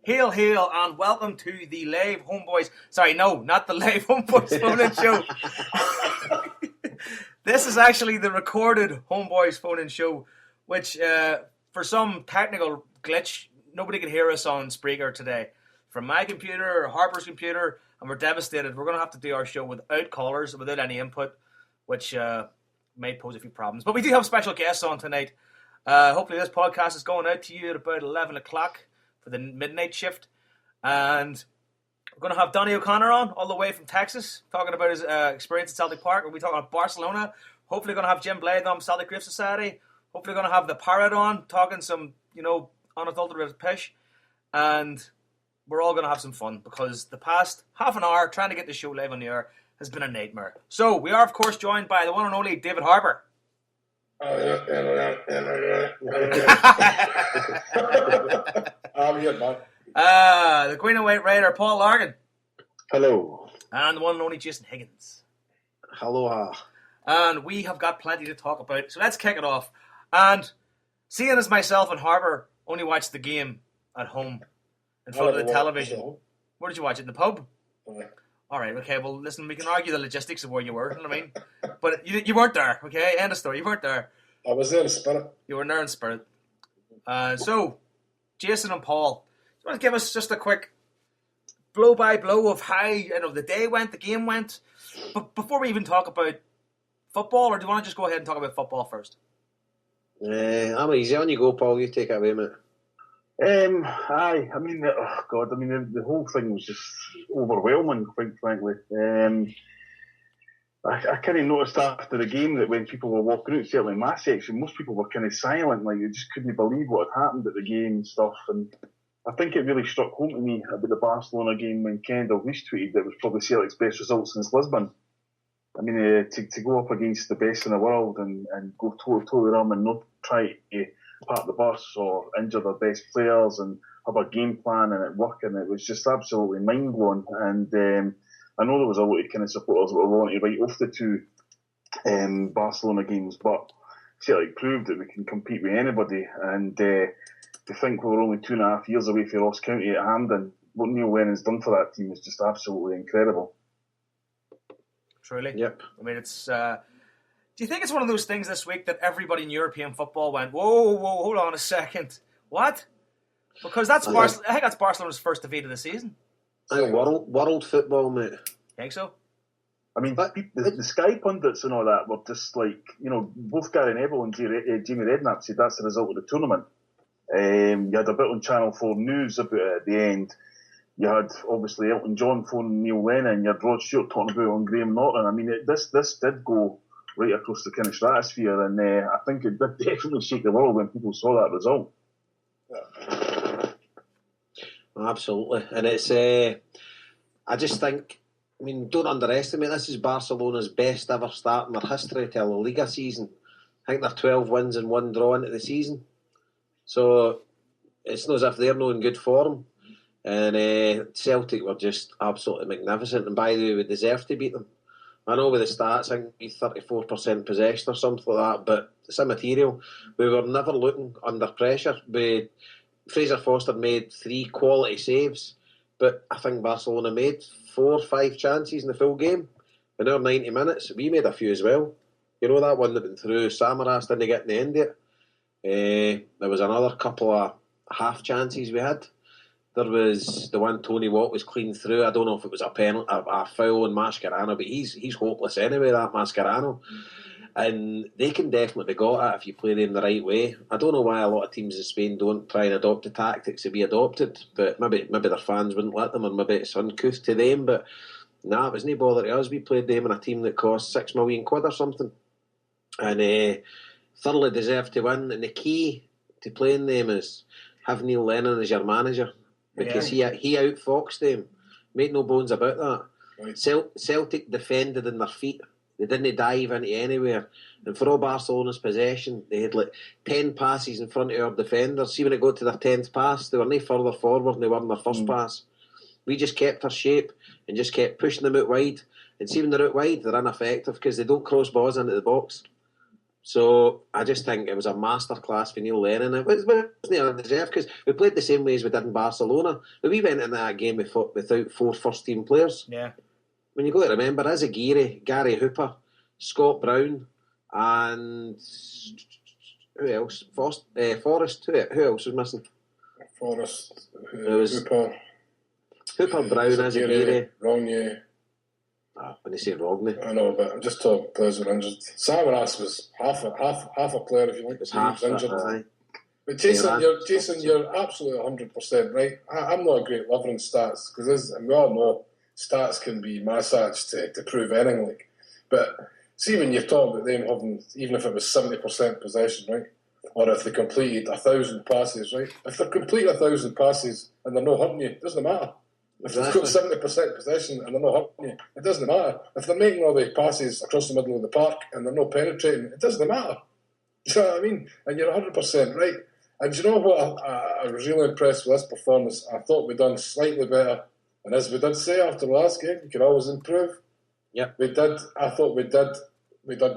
Hail, hail, and welcome to the live HomeBhoys. Sorry, no, not the live HomeBhoys phone-in show. This is actually the recorded HomeBhoys phone-in show, which, for some technical glitch, nobody could hear us on Spreaker today. From my computer or Harper's computer, and we're devastated. We're going to have to do our show without callers, without any input, which may pose a few problems. But we do have special guests on tonight. Hopefully this podcast is going out to you at about 11 o'clock for the midnight shift. And we're going to have Donny O'Connor on, all the way from Texas, talking about his experience at Celtic Park. We'll be talking about Barcelona. Hopefully going to have Jim Blyth on, Celtic Griff Society. Hopefully going to have the Parrot on, talking some, unadulterated pish. And we're all going to have some fun, because the past half an hour trying to get the show live on the air has been a nightmare. So we are, of course, joined by the one and only David Harper. I'm here, man. The Queen of White Rider, Paul Largan. Hello. And the one and only Jason Higgins. Hello. And we have got plenty to talk about, so let's kick it off. And seeing as myself and Harper only watched the game at home in front of the television. Where did you watch it? In the pub? Yeah. All right, okay, well, listen, we can argue the logistics of where you were, you know what I mean? But you weren't there, okay? End of story, you weren't there. I was there in spirit. You were there in spirit. So, Jason and Paul, do you want to give us just a quick blow-by-blow of how the day went, the game went? But before we even talk about football, or do you want to just go ahead and talk about football first? I'm easy on you go, Paul. You take it away, mate. The whole thing was just overwhelming, quite frankly. I kind of noticed after the game that when people were walking out, certainly in my section, most people were kind of silent, like they just couldn't believe what had happened at the game and stuff. And I think it really struck home to me about the Barcelona game when Kendall Reese tweeted that it was probably Celtic's best result since Lisbon. I mean, to go up against the best in the world and go toe to toe with them and not try to park the bus or injure their best players and have a game plan and it working. It was just absolutely mind-blowing. And I know there was a lot of kind of supporters that were wanting to write off the two Barcelona games, but Celtic proved that we can compete with anybody. And to think we were only 2.5 years away from Ross County at Hampden, what Neil Lennon's done for that team is just absolutely incredible. Truly? Yep. I mean, it's... do you think it's one of those things this week that everybody in European football went, whoa, hold on a second. What? Because I think that's Barcelona's first defeat of the season. World football, mate. Think so? I mean, the Sky pundits and all that were just like, both Gary Neville and Jamie Redknapp said that's the result of the tournament. You had a bit on Channel 4 News about it at the end. You had, obviously, Elton John phoning Neil Lennon. You had Rod Stewart talking about it on Graham Norton. I mean, this did go right across the kind of stratosphere, and I think it did definitely shake the world when people saw that result. Yeah. Absolutely. And it's, I just think, don't underestimate, this is Barcelona's best ever start in their history to a La Liga season. I think they're 12 wins and 1 draw into the season. So it's not as if they're not in good form. And Celtic were just absolutely magnificent. And by the way, we deserve to beat them. I know with the stats, I think we 34% possession or something like that, but it's immaterial. We were never looking under pressure. Fraser Foster made 3 quality saves, but I think Barcelona made 4 or 5 chances in the full game. In our 90 minutes, we made a few as well. That one that went through, Samaras didn't get in the end yet. There was another couple of half chances we had. There was the one Tony Watt was clean through. I don't know if it was a foul on Mascherano, but he's hopeless anyway, that Mascherano. And they can definitely be got at if you play them the right way. I don't know why a lot of teams in Spain don't try and adopt the tactics that we adopted, but maybe their fans wouldn't let them, or maybe it's uncouth to them. But nah, it was no bother to us. We played them in a team that cost £6 million or something, and thoroughly deserved to win. And the key to playing them is have Neil Lennon as your manager, because he outfoxed them. Make no bones about that. Right. Celtic defended in their feet. They didn't dive into anywhere. And for all Barcelona's possession, they had like 10 passes in front of our defenders. See, when it got to their 10th pass, they were no further forward than they were in their first pass. We just kept our shape and just kept pushing them out wide. And see, when they're out wide, they're ineffective because they don't cross balls into the box. So I just think it was a masterclass for Neil Lennon. It wasn't undeserved because we played the same way as we did in Barcelona. But we went into that game without 4 first-team players. Yeah. When you got to remember, Azagiri, Gary Hooper, Scott Brown, and who else? Forrest. Who else was missing? Forrest, was Hooper, Brown, Azagiri. Ronye. When you say Rogney. I know, but I'm just talking players who were injured. Samaras was half a player, if you like. It was half injured. that, But Jason, you're absolutely 100% right. I'm not a great lover in stats because, we all know, stats can be massaged to prove anything. Like, but see, when you're talking about them having, even if it was 70% possession, right, or if they completed 1,000 passes, right, if they complete 1,000 passes and they're not hurting you, it doesn't matter. If they've got 70% possession and they're not hurting you, it doesn't matter. If they're making all the passes across the middle of the park and they're not penetrating, it doesn't matter. Do you know what I mean? And you're 100% right. And do you know what? I was really impressed with this performance. I thought we'd done slightly better. And as we did say after the last game, you can always improve. Yep. We did. I thought we did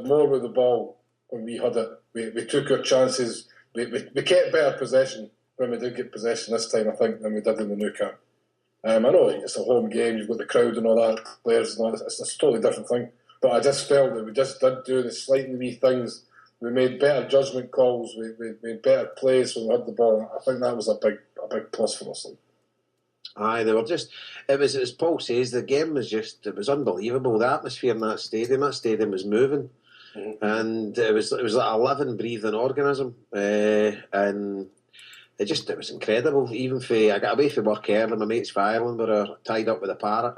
more with the ball when we had it. We took our chances. We kept better possession when we did get possession this time, I think, than we did in the Nou Camp. I know it's a home game, you've got the crowd and all that, players and all that, it's a totally different thing. But I just felt that we just did do the slightly wee things. We made better judgment calls, we made better plays when we had the ball. I think that was a big plus for us. Aye, they were just, it was, as Paul says, the game was just, it was unbelievable. The atmosphere in that stadium was moving. Mm-hmm. And it was like a living, breathing organism. And it was incredible. Even I got away from work early, my mates from Ireland were tied up with a parrot,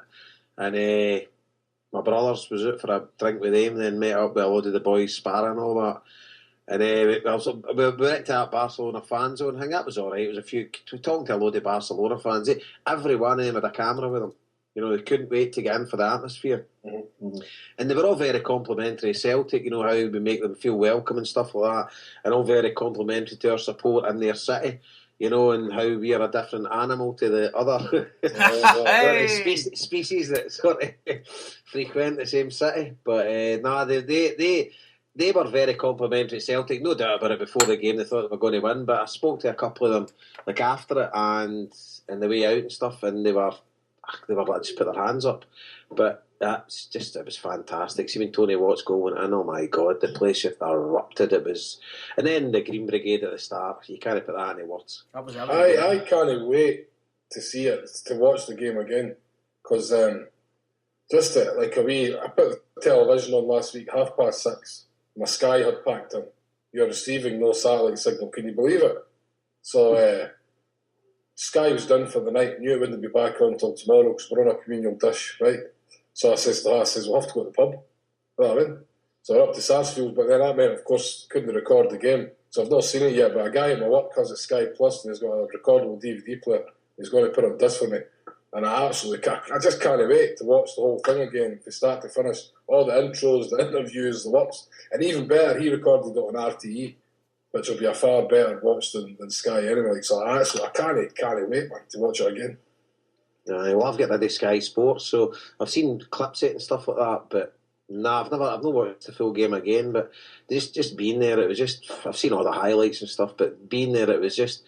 and my brothers was out for a drink with them, and then met up with a load of the boys sparring and all that. And we went to that Barcelona fan zone thing. That was all right. It was talking to a load of Barcelona fans. Every one of them had a camera with them. You know, they couldn't wait to get in for the atmosphere. Mm-hmm. And they were all very complimentary. Celtic, you know, how we make them feel welcome and stuff like that. And all very complimentary to our support in their city, you know, and how we are a different animal to the other species that sort of frequent the same city. But they were very complimentary. Celtic, no doubt about it. Before the game, they thought they were going to win. But I spoke to a couple of them like after it and the way out and stuff, and they were like just put their hands up. But it was fantastic. See when Tony Watt's goal went in, oh my God, the place just erupted. It was, and then the Green Brigade at the start. You can't put that into words. I can't wait to see it, to watch the game again, because I put the television on last week 6:30. My Sky had packed in. You're receiving no satellite signal. Can you believe it? So Sky was done for the night. Knew it wouldn't be back on until tomorrow because we're on a communal dish, right? So I says to her, we'll have to go to the pub. You know what I mean? So we're up to Sarsfield, but then that meant, of course, couldn't record the game. So I've not seen it yet, but a guy in my work has a Sky Plus and he's got a recordable DVD player. He's going to put on disc for me. And I just can't wait to watch the whole thing again, from start to finish. All the intros, the interviews, the works. And even better, he recorded it on RTE, which will be a far better watch than Sky anyway. So I can't wait, man, to watch it again. Well, I've got the Sky Sports, so I've seen clips of it and stuff like that, but I've not watched the full game again. But just being there, it was just, I've seen all the highlights and stuff, but being there, it was just,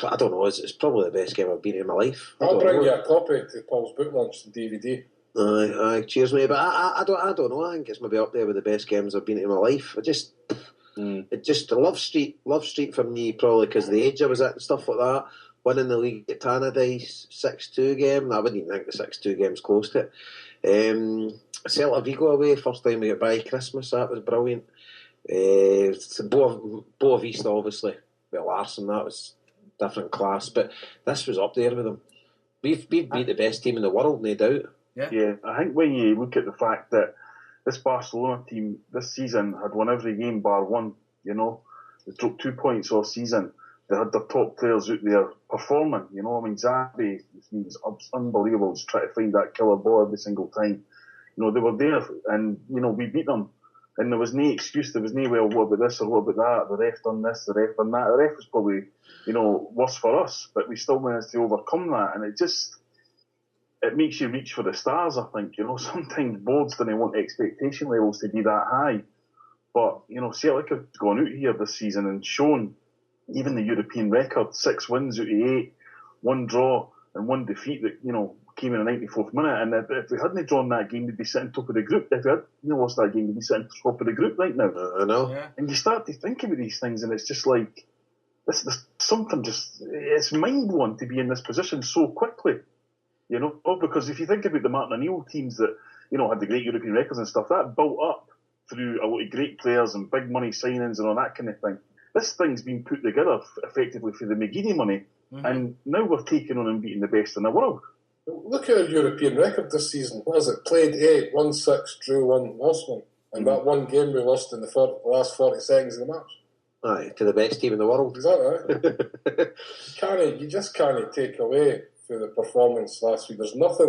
I don't know, it's probably the best game I've been in my life. I'll bring you a copy to Paul's book launch, the DVD. Aye, cheers, mate. But I don't know. I think it's maybe up there with the best games I've been in my life. Love Street for me, probably because the age I was at and stuff like that. Winning the league at Tannadice, 6-2 game. I wouldn't even think the 6-2 game's close to it. Celtic Vigo away, first time we got by Christmas, that was brilliant. Boavista, obviously, with Larson, that was different class. But this was up there with them. We've beat the best team in the world, no doubt. Yeah, I think when you look at the fact that this Barcelona team this season had won every game bar one, you know, they took 2 points all season. They had their top players out there performing, you know. I mean, Xavi was unbelievable, just trying to find that killer ball every single time. You know, they were there, and, you know, we beat them. And there was no excuse, there was no, well, what about this or what about that? The ref done this, the ref done that. The ref was probably, you know, worse for us, but we still managed to overcome that. And it makes you reach for the stars, I think. You know, sometimes boards don't want expectation levels to be that high. But, Celtic have gone out here this season and shown even the European record, 6 wins out of 8, 1 draw and 1 defeat that, came in the 94th minute. And if we hadn't drawn that game, they'd be sitting top of the group. If we had lost that game, they'd be sitting top of the group right now. I know. Yeah. And you start to think about these things, and it's just like, there's something it's mind-blowing to be in this position so quickly. Because if you think about the Martin O'Neill teams that, had the great European records and stuff, that built up through a lot of great players and big money signings and all that kind of thing. This thing's been put together effectively for the McGeady money, and now we're taking on and beating the best in the world. Look at our European record this season. What is it? Played 8, won 6, drew 1, lost 1. And that one game we lost in the last 40 seconds of the match. Aye, to the best team in the world. Exactly. You just can't take away from the performance last week. There's not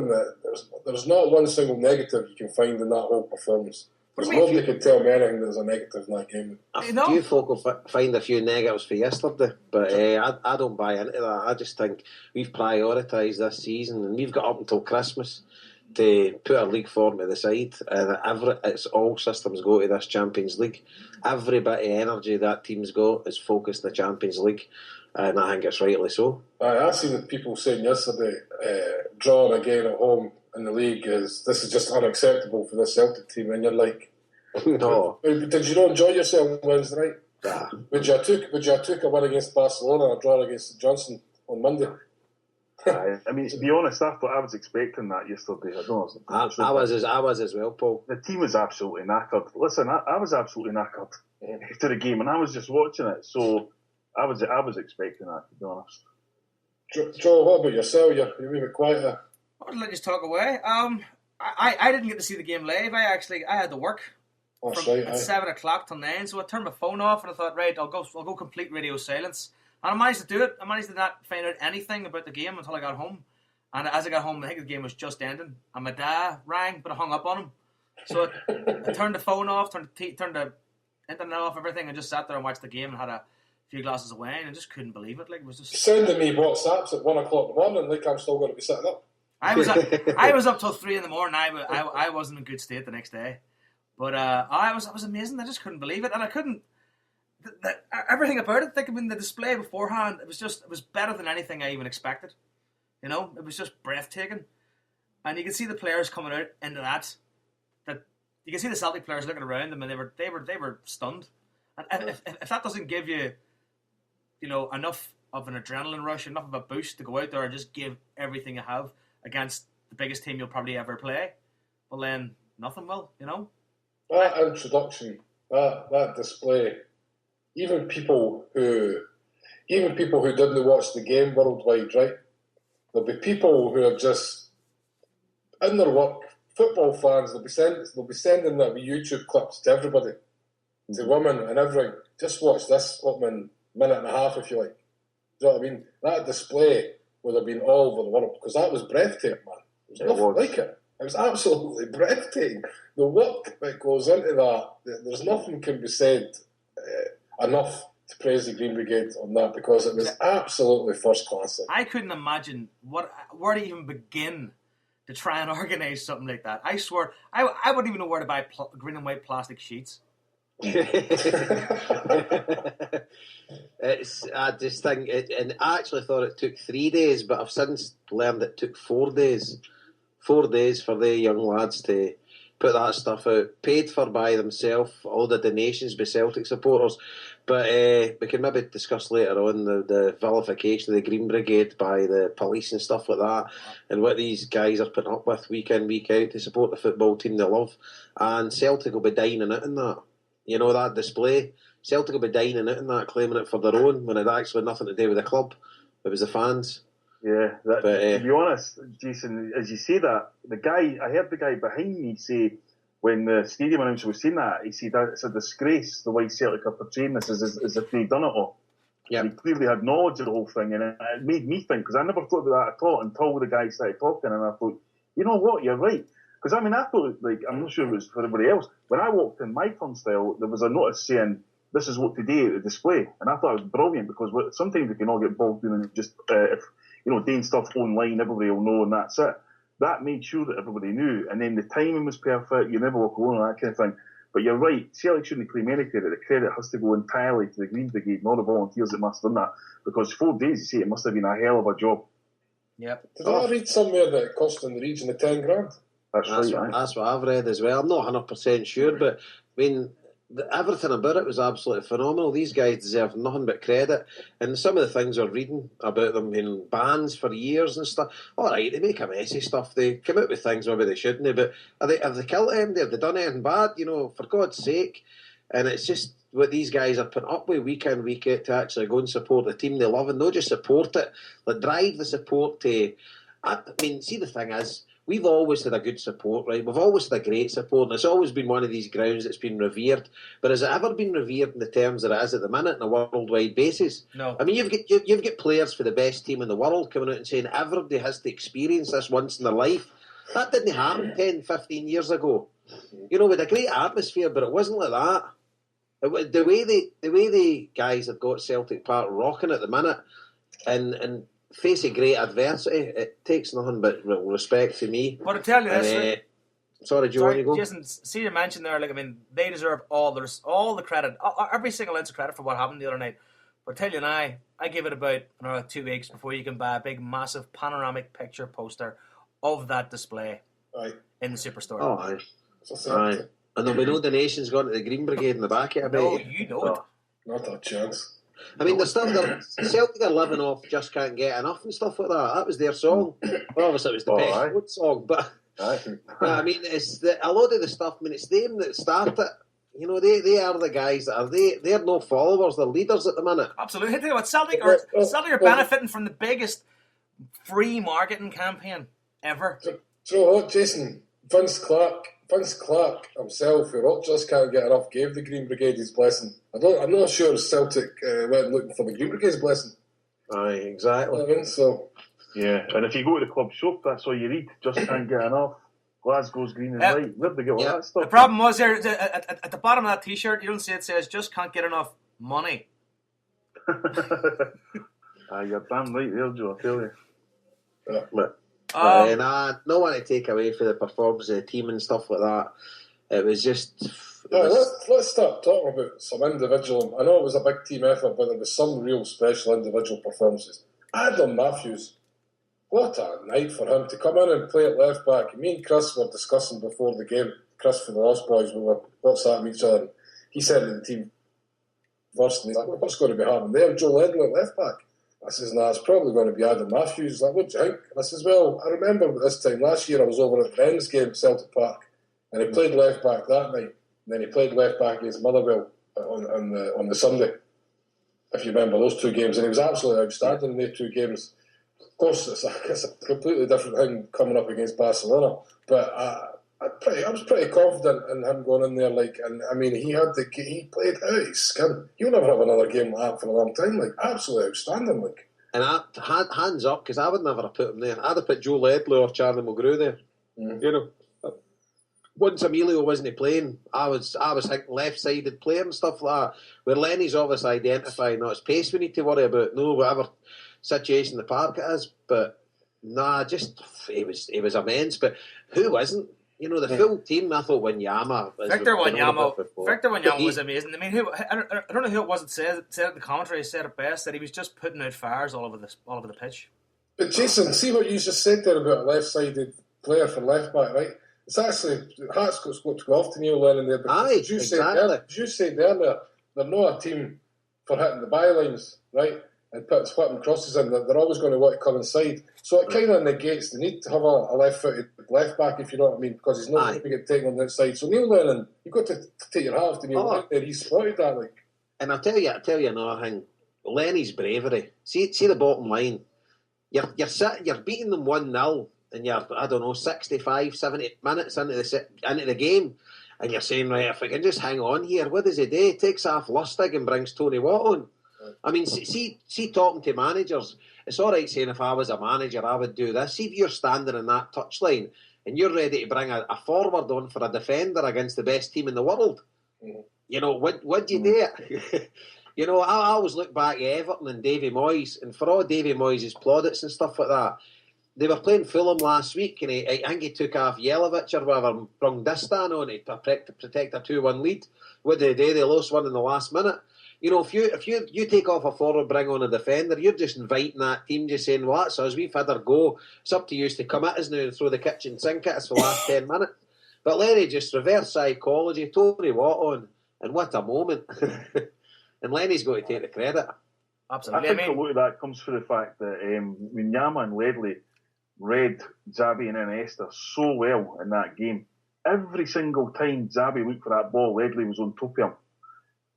one single negative you can find in that whole performance. Nobody could tell me anything that was a negative in that game. A few folk will find a few negatives for yesterday, but I don't buy into that. I just think we've prioritised this season, and we've got up until Christmas to put our league form to the side, and it's all systems go to this Champions League. Every bit of energy that team's got is focused on the Champions League, and I think it's rightly so. I seen the people saying yesterday, drawing again at home in the league this is just unacceptable for the Celtic team, and you're like, no. Did you not enjoy yourself on Wednesday night? Nah. Would you have took a win against Barcelona and a draw against St Johnstone on Monday? I mean, to be honest, I thought I was expecting that yesterday. I was as well, Paul. The team was absolutely knackered. Listen, I was absolutely knackered after the game, and I was just watching it. So I was expecting that, to be honest. Joe, what about yourself? You're a wee bit quieter. I'll let you talk away. I didn't get to see the game live. I had to work at 7 o'clock till 9, so I turned my phone off and I thought, right, I'll go complete radio silence. And I managed to do it. I managed to not find out anything about the game until I got home. And as I got home, I think the game was just ending. And my dad rang, but I hung up on him. So I turned the phone off, turned the internet off, everything, and just sat there and watched the game and had a few glasses of wine and just couldn't believe it. Like, it was just sending me WhatsApps at 1 o'clock in the morning, like I'm still going to be sitting up. I was up till 3 in the morning. I wasn't in good state the next day. But I was amazing. I just couldn't believe it, and I couldn't. Everything about it, the display beforehand, it was better than anything I even expected. It was just breathtaking, and you can see the players coming out into that. That you can see the Celtic players looking around them, and they were stunned. And if that doesn't give you, enough of an adrenaline rush, enough of a boost to go out there and just give everything you have against the biggest team you'll probably ever play, well then nothing will. That introduction, that display. Even people who didn't watch the game worldwide, right? There'll be people who are just in their work, football fans. They'll be sending their YouTube clips to everybody, to women and everything. Just watch this opening minute and a half, if you like. Do you know what I mean? That display would have been all over the world because that was breathtaking, man. There was nothing like it. It was absolutely breathtaking. The work that goes into that, there's nothing can be said enough to praise the Green Brigade on that because it was absolutely first class. I couldn't imagine where to even begin to try and organise something like that. I swear, I wouldn't even know where to buy green and white plastic sheets. I just think and I actually thought it took 3 days, but I've since learned it took 4 days. 4 days for the young lads to put that stuff out, paid for by themselves, all the donations by Celtic supporters. But we can maybe discuss later on the vilification of the Green Brigade by the police and stuff like that, and what these guys are putting up with week in, week out to support the football team they love. And Celtic will be dining out in that. That display. Celtic will be dining out in that, claiming it for their own, when it actually had nothing to do with the club. It was the fans. Yeah, to be honest, Jason, as you say that, I heard the guy behind me say, when the stadium announcer was saying that, he said that it's a disgrace the way Celtic are portraying this as if they'd done it all. Yep. He clearly had knowledge of the whole thing, and it made me think, because I never thought about that at all until the guy started talking, and I thought, you know what, you're right. Because I thought, I'm not sure it was for everybody else, when I walked in my turnstile, there was a notice saying, this is what today at the display, and I thought it was brilliant, because sometimes we can all get bogged down and just, doing stuff online, everybody will know, and that's it. That made sure that everybody knew, and then the timing was perfect, you never walk alone and that kind of thing. But you're right, Celtic shouldn't claim any credit. The credit has to go entirely to the Green Brigade and all the volunteers that must have done that. Because 4 days, you see, it must have been a hell of a job. Yep. Did I read somewhere that it cost in the region of 10 grand? That's right. That's what I've read as well. I'm not 100% sure, but I mean, everything about it was absolutely phenomenal. These guys deserve nothing but credit. And some of the things I'm reading about them in bans for years and stuff, all right, they make a messy stuff. They come out with things maybe they shouldn't, but have they killed anybody? Have they done anything bad? For God's sake. And it's just what these guys are putting up with week in, week out to actually go and support the team they love, and not just support it, but drive the support to... I mean, see, the thing is, we've always had a good support, right? We've always had a great support, and it's always been one of these grounds that's been revered. But has it ever been revered in the terms that it is at the minute on a worldwide basis? No. I mean, you've got players for the best team in the world coming out and saying everybody has to experience this once in their life. That didn't happen 10, 15 years ago. With a great atmosphere, but it wasn't like that. The way the guys have got Celtic Park rocking at the minute, and facing great adversity, it takes nothing but respect for me. But I tell you this, sorry, Joe, you go. Jason, see you mentioned there, they deserve all the credit, every single ounce of credit for what happened the other night. But I tell you now, I give it about another 2 weeks before you can buy a big, massive panoramic picture poster of that display in the Superstore. Oh, aye. And there'll be no donations going to the Green Brigade in the back of it. No, you know it. Not a chance. I mean, Celtic are living off Just Can't Get Enough and stuff like that. That was their song. Well, obviously it was the best road song, but I mean, a lot of the stuff. I mean, it's them that started it. They are the guys that are they're no followers. They're leaders at the minute. Absolutely. Think about Celtic are benefiting from the biggest free marketing campaign ever. So what, Jason? Vince Clark himself, who just can't get enough, gave the Green Brigade his blessing. I'm not sure Celtic went looking for the Green Brigade's blessing. Aye, exactly. I mean, so yeah, and if you go to the club shop, that's all you read. Just can't get enough. Glasgow's green and white. Where'd they get all that stuff? The problem was there at the bottom of that T-shirt, you don't see it says "Just can't get enough money." You're damn right there, Joe. I tell you. No one to take away for the performance of the team and stuff like that. It was just... Let's start talking about some individual... I know it was a big team effort, but there was some real special individual performances. Adam Matthews, what a night for him to come in and play at left back. Me and Chris were discussing before the game. Chris from the Lost Boys, we were WhatsApping each other. And he said to the team first, and he's like, what's going to be happening there? Joe Ledley at left back. I says, it's probably going to be Adam Matthews. He's like, what do you think? And I says, well, I remember this time last year I was over at the Men's game at Celtic Park, and he played left back that night, and then he played left back against Motherwell on the Sunday, if you remember those 2 games, and he was absolutely outstanding in those 2 games. Of course, it's a completely different thing coming up against Barcelona, but I was pretty confident in him going in there, and I mean, he played out his skin. He'll never have another game like that for a long time, absolutely outstanding, And hands up, because I would never have put him there. I'd have put Joe Ledley or Charlie Mulgrew there. Once Emilio wasn't playing, I was thinking left-sided player and stuff like that, where Lenny's obviously identifying not his pace we need to worry about, whatever situation the park it is, but he was immense. But who isn't? The full team, I thought Wanyama... Victor Wanyama was amazing. I mean, I don't know who it was that said it in the commentary, said it best, that he was just putting out fires all over the pitch. But Jason, see what you just said there about a left-sided player for left-back, right? It's actually... Hats got to go off to Neil Lennon there. Aye, as you exactly. You said earlier, they're not a team for hitting the bylines, right? And putting crosses in, they're always going to want to come inside. So it kind of negates the need to have a left-footed left back, if you know what I mean, because he's not going to get taken on the outside. So Neil Lennon, you've got to take your hat off to Neil Lennon there. He spotted that. And I'll tell you another thing. Lenny's bravery. See the bottom line. You're beating them 1-0, and you're 65, 70 minutes into the game, and you're saying, right, if we can just hang on here, what does he do? He takes off Lustig and brings Tony Watt on. I mean, see, talking to managers, it's all right saying if I was a manager, I would do this. See if you're standing in that touchline and you're ready to bring a forward on for a defender against the best team in the world. What do you do? I always look back at Everton and Davy Moyes, and for all Davy Moyes' plaudits and stuff like that, they were playing Fulham last week, and I think he took off Yelovich or whatever and brung Distan on to protect a 2-1 lead. What did they do? They lost one in the last minute. You know, if you take off a forward, bring on a defender, you're just inviting that team, just saying, well, that's us, we've had our go. It's up to you to come at us now and throw the kitchen sink at us for the last 10 minutes. But Lenny just reverse psychology, Tony Watt on, and what a moment. And Lenny's got to take the credit. Absolutely. I think a lot of that comes from the fact that Munyama and Ledley read Xavi and Iniesta so well in that game. Every single time Xavi looked for that ball, Ledley was on top of him.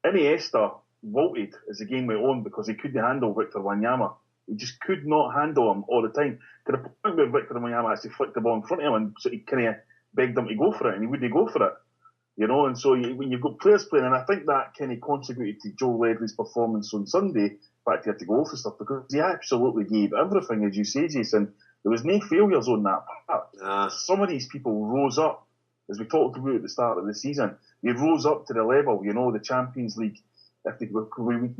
Iniesta wilted as the game went on because he couldn't handle Victor Wanyama. He just could not handle him all the time. To the point where Victor Wanyama actually flicked the ball in front of him and so he kind of begged him to go for it, and he wouldn't go for it. You know, and so when you've got players playing, and I think that kind of contributed to Joe Ledley's performance on Sunday. In fact, he had to go for stuff because he absolutely gave everything, as you say, Jason. There was no failures on that part. Some of these people rose up, as we talked about at the start of the season. They rose up to the level, you know, the Champions League. We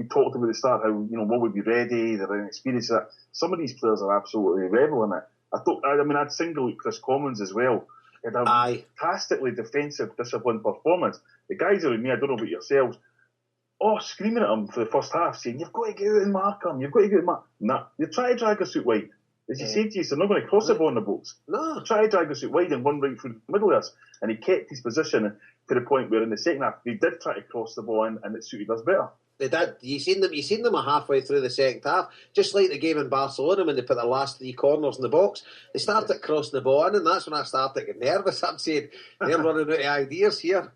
talked about at the start how, you know, what would be ready, they're inexperienced. Some of these players are absolutely reveling it. I'd single out Chris Commons as well. He had a fantastically defensive, disciplined performance. The guys around me, I don't know about yourselves, screaming at him for the first half, saying, you've got to get out and mark him, you've got to get out and mark him. Nah, they try to drag us out wide. As you said, Jason, they're not going to cross the ball in the box. No. Try to drag us out wide and run right through the middle of us. And he kept his position to the point where in the second half, they did try to cross the ball in and it suited us better. They did. You seen them halfway through the second half, just like the game in Barcelona when they put the last 3 corners in the box. They started crossing the ball in, and that's when I started getting nervous. I'm saying, they're running out of ideas here.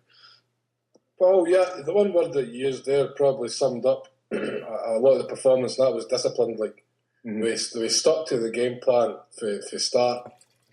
Well, yeah, the one word that you used there probably summed up a lot of the performance, and that was disciplined. Like, we stuck to the game plan from start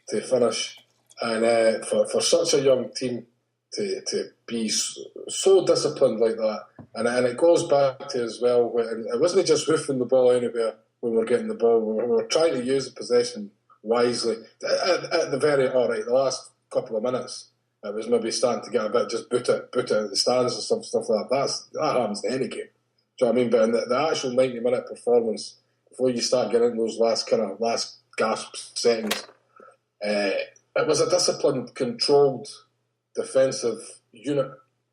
to finish, and for such a young team to be so disciplined like that, and it goes back to as well, it wasn't just hoofing the ball anywhere when we're getting the ball. We were trying to use the possession wisely. At the last couple of minutes, it was maybe starting to get a bit just boot it in the stands and stuff like that. That happens in any game. Do you know what I mean? But in the actual 90-minute performance, before you start getting those last gasp seconds, it was a disciplined, controlled, defensive unit.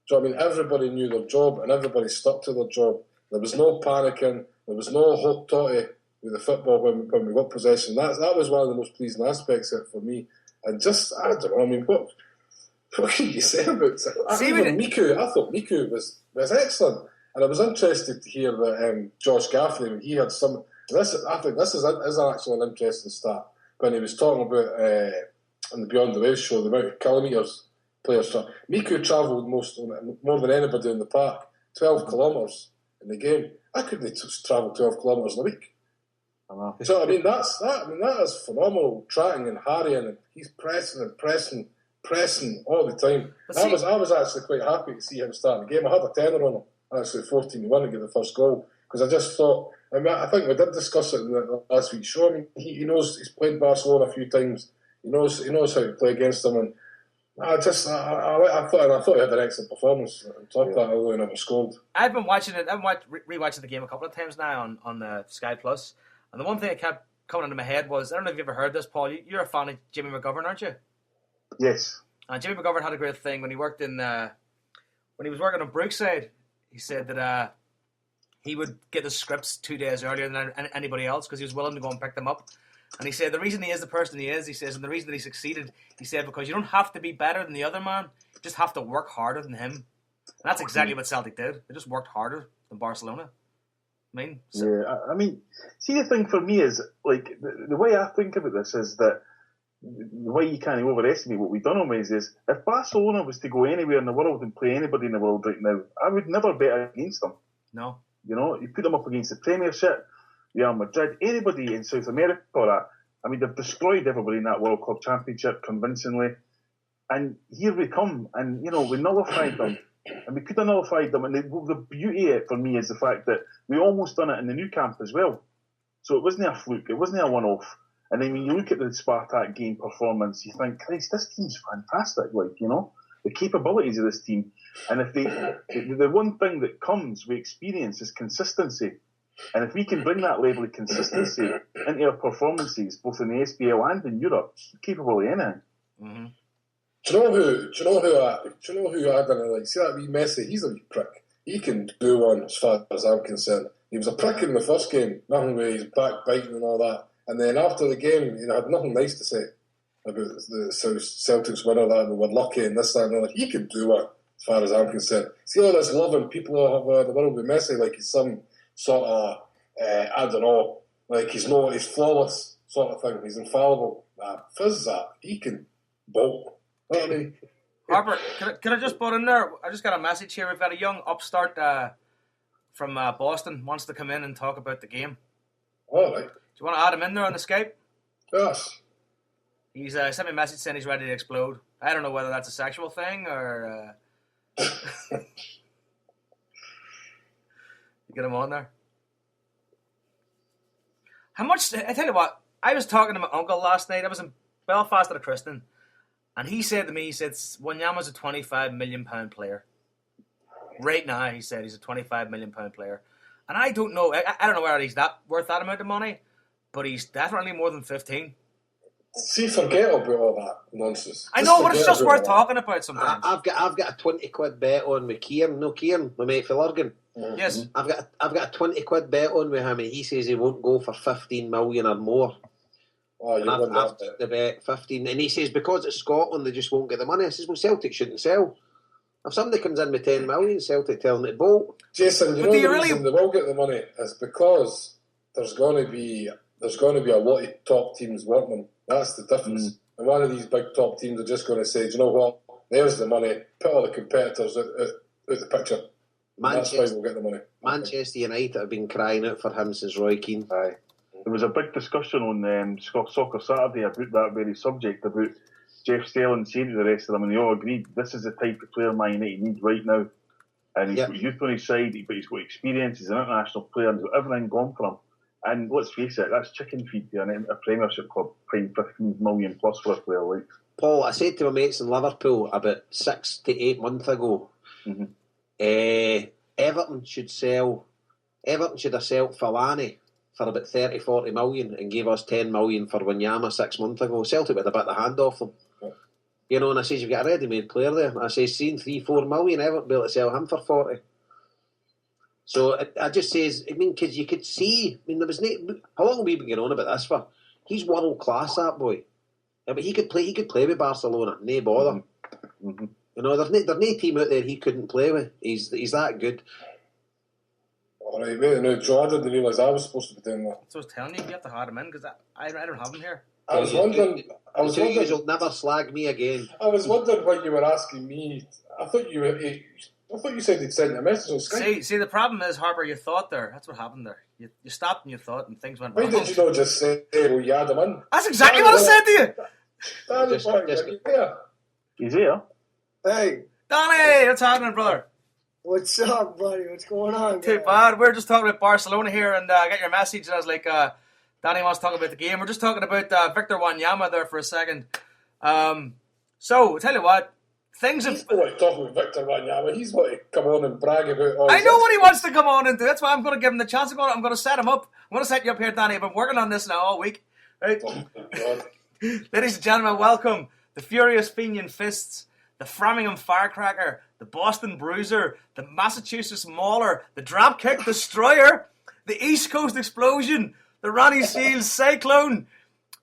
Do you know what I mean? Everybody knew their job and everybody stuck to their job. There was no panicking. There was no hot toddy with the football when we got possession. That was one of the most pleasing aspects of it for me. And just, I don't know, I mean, what can you say about it? Miku, I thought Miku was excellent. And I was interested to hear that Josh Gaffney, when he had some... I think this is actually an interesting stat. When he was talking about on the Beyond the Waves show, the amount of kilometres players travel. Miku travelled more than anybody in the park, 12 kilometres in the game. I couldn't travel 12 kilometres in a week. So I mean that is phenomenal tracking and harrying, and he's pressing all the time. I was actually quite happy to see him start the game. I had a tenner on him, actually 14-1 to get the first goal, because I just thought. I think we did discuss it in the last week's show. I mean, he knows he's played Barcelona a few times. He knows how to play against them, and I thought he had an excellent performance. On top of that, although he never scored. I've been watching it. I've been rewatching the game a couple of times now on the Sky Plus, and the one thing that kept coming into my head was, I don't know if you've ever heard this, Paul. You're a fan of Jimmy McGovern, aren't you? Yes. And Jimmy McGovern had a great thing when he worked when he was working on Brookside. He said that he would get the scripts 2 days earlier than anybody else because he was willing to go and pick them up. And he said the reason he is the person he is, he says, and the reason that he succeeded, he said, because you don't have to be better than the other man, you just have to work harder than him. And that's exactly what Celtic did. They just worked harder than Barcelona. See, the thing for me is, like, the way I think about this is that the way you can't overestimate what we've done on Wednesday is, if Barcelona was to go anywhere in the world and play anybody in the world right now, I would never bet against them. No. You know, you put them up against the Premiership, Real Madrid, anybody in South America or that. I mean, they've destroyed everybody in that World Club Championship convincingly. And here we come, and, you know, we nullified them. And we could have nullified them. And the beauty of it for me is the fact that we almost done it in the new camp as well. So it wasn't a fluke, it wasn't a one-off. And then when you look at the Spartak game performance, you think, Christ, this team's fantastic, like, you know, the capabilities of this team. And if the one thing that comes with experience is consistency. And if we can bring that level of consistency into our performances, both in the SPL and in Europe, we're capable of anything. Mm-hmm. Do you know who I don't like? See that wee Messi? He's a wee prick. He can do one as far as I'm concerned. He was a prick in the first game, nothing with his backbiting and all that. And then after the game, had nothing nice to say about the Celtics winner that we were lucky and this, that, and the other. He can do one as far as I'm concerned. See all this loving people have the world with Messi like he's some sort of I don't know, like he's flawless sort of thing. He's infallible. Fizz that he can bolt. You know what I mean? Harper, can I just put in there? I just got a message here. We've got a young upstart from Boston wants to come in and talk about the game. All right. Do you want to add him in there on the Skype? Yes. He's sent me a message saying he's ready to explode. I don't know whether that's a sexual thing or... You get him on there. How much... I tell you what, I was talking to my uncle last night. I was in Belfast at a christening. And he said to me, Wanyama's a £25 million player. Right now, he said he's a £25 million player. And I don't know. I don't know whether he's worth that amount of money. But he's definitely more than 15. See, forget about all that nonsense. I know, but it's just worth talking about sometimes. I've got a 20 quid bet on with Kieran. No, Kieran, my mate for Lurgan. Mm-hmm. Yes. I've got a 20 quid bet on with him, and he says he won't go for 15 million or more. Oh, you and won I've that took the bet 15, and he says because it's Scotland they just won't get the money. I says, well, Celtic shouldn't sell. If somebody comes in with 10 million, Celtic tell them to bolt. Jason, you know the reason they will get the money is because there's going to be a lot of top teams wanting them. That's the difference. And one of these big top teams are just going to say, do you know what? There's the money. Put all the competitors out the picture. That's why we'll get the money. Manchester United have been crying out for him since Roy Keane. Aye. There was a big discussion on Soccer Saturday about that very subject, about Jeff Stelling saying to the rest of them, and they all agreed this is the type of player Man United need right now. And he's got youth on his side, but he's got experience, he's an international player, and he's got everything gone for him. And let's face it, that's chicken feed to a Premiership club paying 15 million plus for a player like. Paul, I said to my mates in Liverpool about 6 to 8 months ago, Everton should have sold Fellaini for about 30-40 million and gave us 10 million for Wanyama 6 months ago. Celtic would have bit the hand off them. You know, and I says, you've got a ready-made player there. And I says, seen 3-4 million, Everton be able to sell him for 40. So I just says, I mean, because you could see, I mean, there was how long have we been going on about this for? He's world class, that boy. Yeah, but he could play with Barcelona, no bother. Mm-hmm. You know, there's no team out there he couldn't play with. He's that good. All right, wait, no, Joe, I didn't realise I was supposed to be doing that. So I was telling you, you have to hide him in because I don't have him here. I was wondering. You'll never slag me again. I was wondering why you were asking me. I thought you said you'd send a message on Skype. See, the problem is, Harper, you thought there. That's what happened there. You stopped and you thought, and things went Why wrong. did you not just say, well, you had him in? That's exactly what I said to you. He's here. Hey, Donnie, what's happening, brother? what's up, buddy? What's going on? Too guys? bad. We're just talking about Barcelona here, and I got your message, and I was like, Danny wants to talk about the game. We're just talking about Victor Wanyama there for a second. So, I'll tell you what, things have... He's not talking about Victor Wanyama. He's want to come on and brag about all I know what he wants to come on and do. That's why I'm going to give him the chance. I'm going to set him up. I'm going to set you up here, Danny. I've been working on this now all week. Right? Oh, God. Ladies and gentlemen, welcome the Furious Fenian Fists, the Framingham Firecracker, the Boston Bruiser, the Massachusetts Mauler, the Dropkick Destroyer, the East Coast Explosion, the Ronnie Seals Cyclone,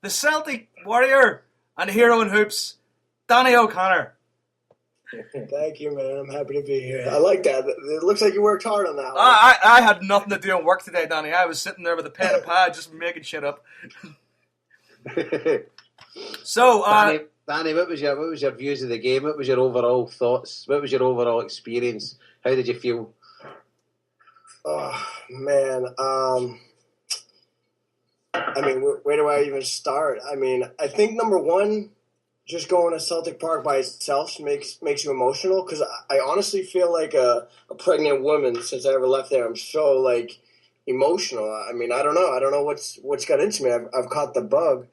the Celtic Warrior, and the hero in hoops, Danny O'Connor. Thank you, man. I'm happy to be here. I like that. It looks like you worked hard on that one. I had nothing to do in work today, Danny. I was sitting there with a pen and pad just making shit up. So, Danny, what was your views of the game? What was your overall thoughts? What was your overall experience? How did you feel? Oh, man. I mean, where do I even start? I mean, I think number one, just going to Celtic Park by itself makes you emotional because I honestly feel like a pregnant woman since I ever left there. I'm so like emotional. I mean, I don't know what's got into me. I've caught the bug,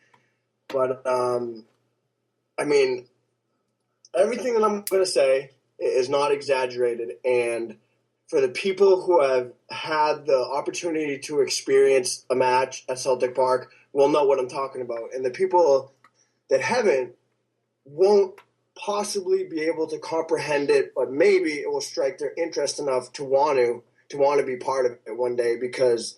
but I mean, everything that I'm going to say is not exaggerated, and for the people who have had the opportunity to experience a match at Celtic Park will know what I'm talking about. And the people that haven't won't possibly be able to comprehend it, but maybe it will strike their interest enough to want to be part of it one day. Because,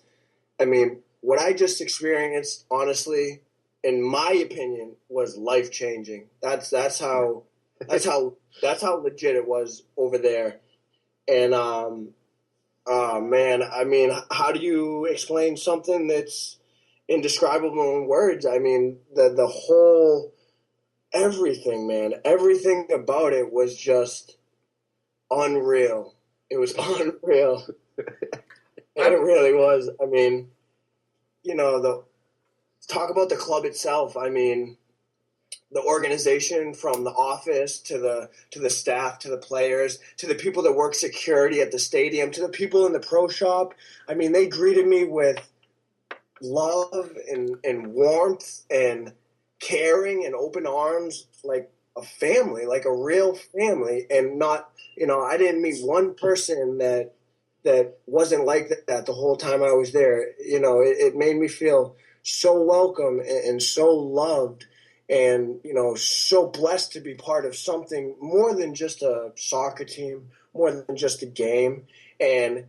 I mean, what I just experienced, honestly, in my opinion, was life changing. That's how legit it was over there. And man, I mean, how do you explain something that's indescribable in words? I mean, the whole everything, man, everything about it was just unreal. It was unreal. It really was. I mean, talk about the club itself. I mean, the organization, from the office to the staff, to the players, to the people that work security at the stadium, to the people in the pro shop. I mean, they greeted me with love and warmth and caring and open arms, like a family, like a real family. And not, I didn't meet one person that wasn't like that the whole time I was there. It made me feel so welcome and so loved. And, so blessed to be part of something more than just a soccer team, more than just a game. And,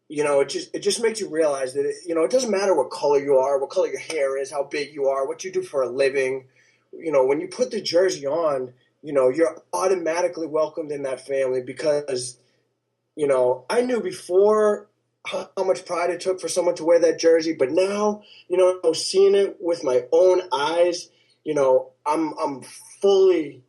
it just makes you realize that, it doesn't matter what color you are, what color your hair is, how big you are, what you do for a living. When you put the jersey on, you're automatically welcomed in that family because, I knew before how much pride it took for someone to wear that jersey. But now, seeing it with my own eyes, I'm fully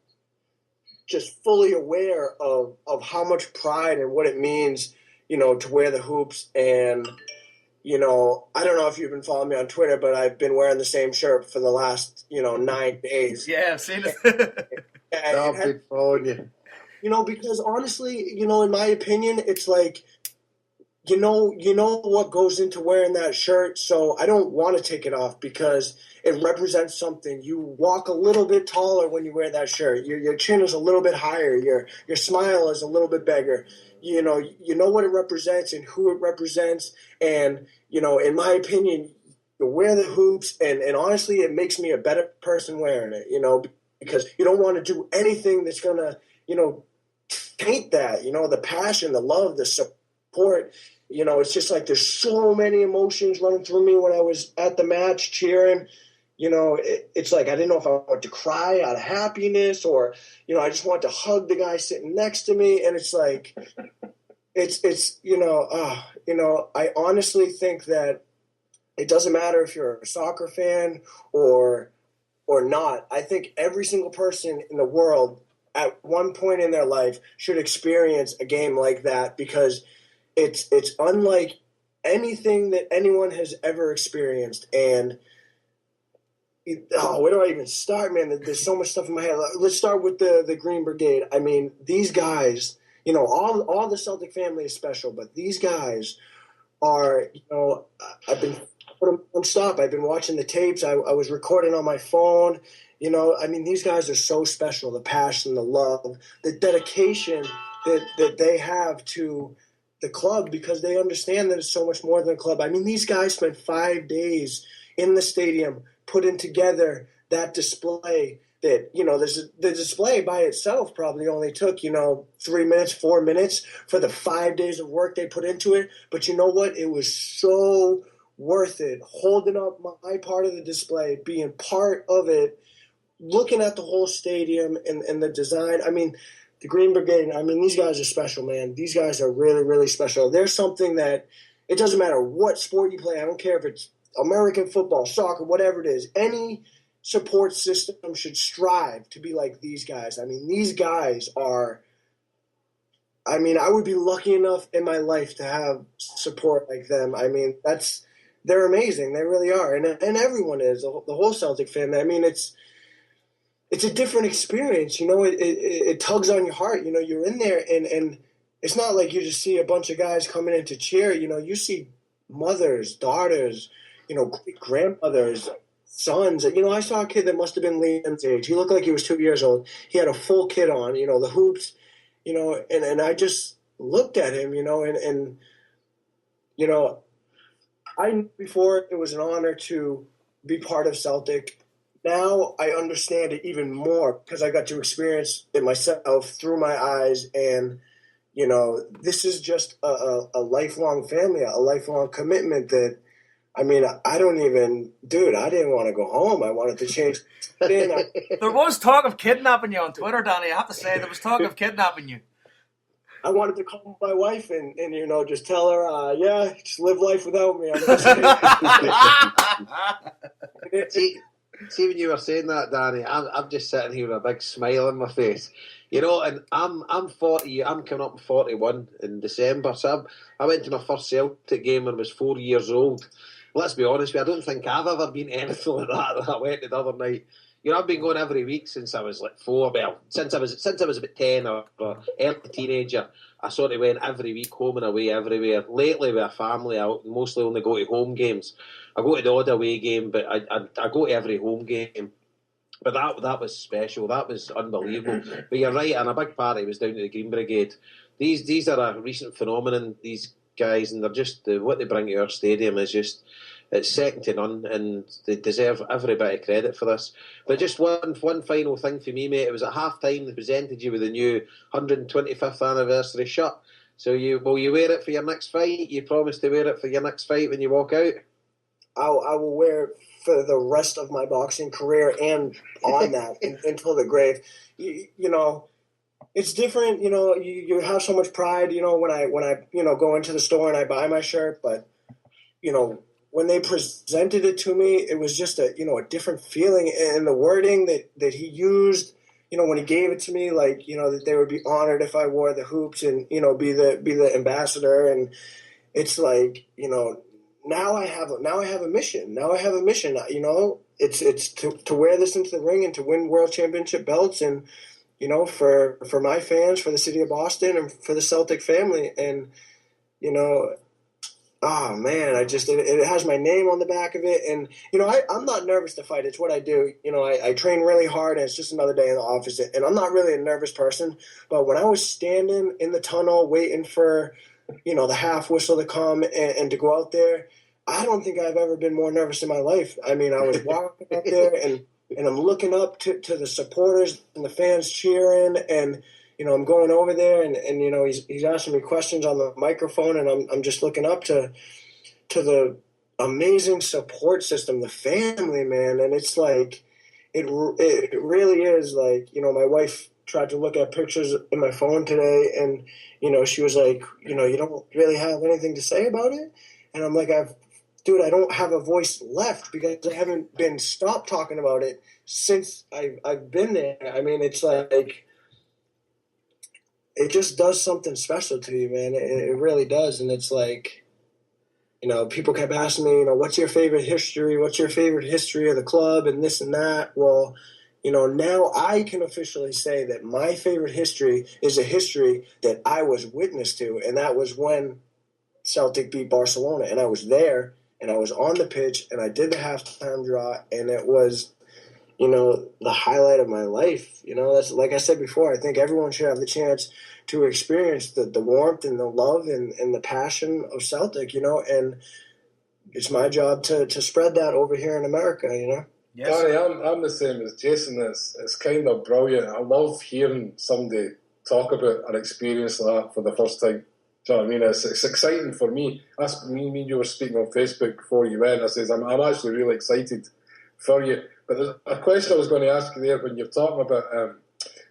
aware of how much pride and what it means, to wear the hoops. And, I don't know if you've been following me on Twitter, but I've been wearing the same shirt for the last, 9 days. Yeah, I've seen it. I've been following you. Because honestly, in my opinion, it's like, you know what goes into wearing that shirt, so I don't want to take it off because it represents something. You walk a little bit taller when you wear that shirt. Your chin is a little bit higher. Your smile is a little bit bigger. You know what it represents and who it represents. And, in my opinion, you wear the hoops, and honestly, it makes me a better person wearing it, because you don't want to do anything that's going to, taint that, the passion, the love, the support. It's just like there's so many emotions running through me when I was at the match cheering. It's like I didn't know if I wanted to cry out of happiness or, I just wanted to hug the guy sitting next to me. And it's like, I honestly think that it doesn't matter if you're a soccer fan or not. I think every single person in the world at one point in their life should experience a game like that because it's unlike anything that anyone has ever experienced. And where do I even start, man? There's so much stuff in my head. Let's start with the Green Brigade. I mean, these guys, all the Celtic family is special, but these guys are, I've been non-stop. I've been watching the tapes. I was recording on my phone. I mean, these guys are so special. The passion, the love, the dedication that they have to the club because they understand that it's so much more than a club. I mean, these guys spent 5 days in the stadium putting together that display that, the display by itself probably only took, 3 minutes, 4 minutes for the 5 days of work they put into it. But you know what? It was so worth it. Holding up my part of the display, being part of it, looking at the whole stadium and the design. I mean, the Green Brigade, I mean, these guys are special, man. These guys are really, really special. There's something that it doesn't matter what sport you play. I don't care if it's American football, soccer, whatever it is. Any support system should strive to be like these guys. I mean, these guys are, I would be lucky enough in my life to have support like them. I mean, they're amazing. They really are. And everyone is, the whole Celtic family. I mean, it's a different experience, it tugs on your heart. You're in there and it's not like you just see a bunch of guys coming in to cheer. You see mothers, daughters, grandmothers, sons. I saw a kid that must have been Liam's age. He looked like he was 2 years old. He had a full kit on, the hoops, and I just, looked at him, and I knew before it was an honor to be part of Celtic. Now I understand it even more because I got to experience it myself through my eyes. And, this is just a lifelong family, a lifelong commitment that, I didn't want to go home. I wanted to change. There was talk of kidnapping you on Twitter, Danny. I have to say, there was talk of kidnapping you. I wanted to call my wife and just tell her, just live life without me. See, when you were saying that, Danny, I'm just sitting here with a big smile on my face. And I'm 40. I'm coming up with 41 in December. So I went to my first Celtic game when I was 4 years old. Let's be honest with you, I don't think I've ever been anything like that I went the other night. I've been going every week since I was like 4. Well, since I was about 10 or early teenager, I sort of went every week, home and away, everywhere. Lately, with a family, I mostly only go to home games. I go to the odd away game, but I go to every home game. But that was special. That was unbelievable. But you're right, and a big party was down to the Green Brigade. These are a recent phenomenon, these guys, and they're just what they bring to our stadium is just, it's second to none, and they deserve every bit of credit for this. But just one final thing for me, mate. It was at half time they presented you with a new 125th anniversary shirt. So will you wear it for your next fight? You promise to wear it for your next fight when you walk out? I will wear it for the rest of my boxing career and on that until the grave. It's different. You have so much pride. When I go into the store and I buy my shirt, but when they presented it to me, it was just a different feeling, and the wording that he used, when he gave it to me, like, that they would be honored if I wore the hoops and, be the ambassador. And it's like, now I have a mission. Now I have a mission. It's to wear this into the ring and to win world championship belts, and, for my fans, for the city of Boston, and for the Celtic family. And, oh man, it has my name on the back of it, and I'm not nervous to fight. It's what I do. I train really hard, and it's just another day in the office. And I'm not really a nervous person, but when I was standing in the tunnel waiting for the half whistle to come and to go out there, I don't think I've ever been more nervous in my life. I was walking out there and I'm looking up to the supporters and the fans cheering, and I'm going over there, and he's asking me questions on the microphone, and I'm just looking up to the amazing support system, the family, man. And it's like, it really is like, my wife tried to look at pictures in my phone today, and she was like, you don't really have anything to say about it? And I'm like, I don't have a voice left because I haven't been stopped talking about it since I've been there. It's like, it just does something special to you, man. It really does. And it's like, people kept asking me, what's your favorite history? What's your favorite history of the club and this and that? Well, now I can officially say that my favorite history is a history that I was witness to, and that was when Celtic beat Barcelona, and I was there, and I was on the pitch, and I did the halftime draw, and it was, the highlight of my life. That's, like I said before, I think everyone should have the chance to experience the warmth and the love and the passion of Celtic, and it's my job to spread that over here in America, Yes. Danny, I'm the same as Jason. It's kind of brilliant. I love hearing somebody talk about an experience like that for the first time. Do you know what I mean? It's exciting for me. That's me and you were speaking on Facebook before you went. I says, I'm actually really excited for you. But there's a question I was going to ask you there when you're talking about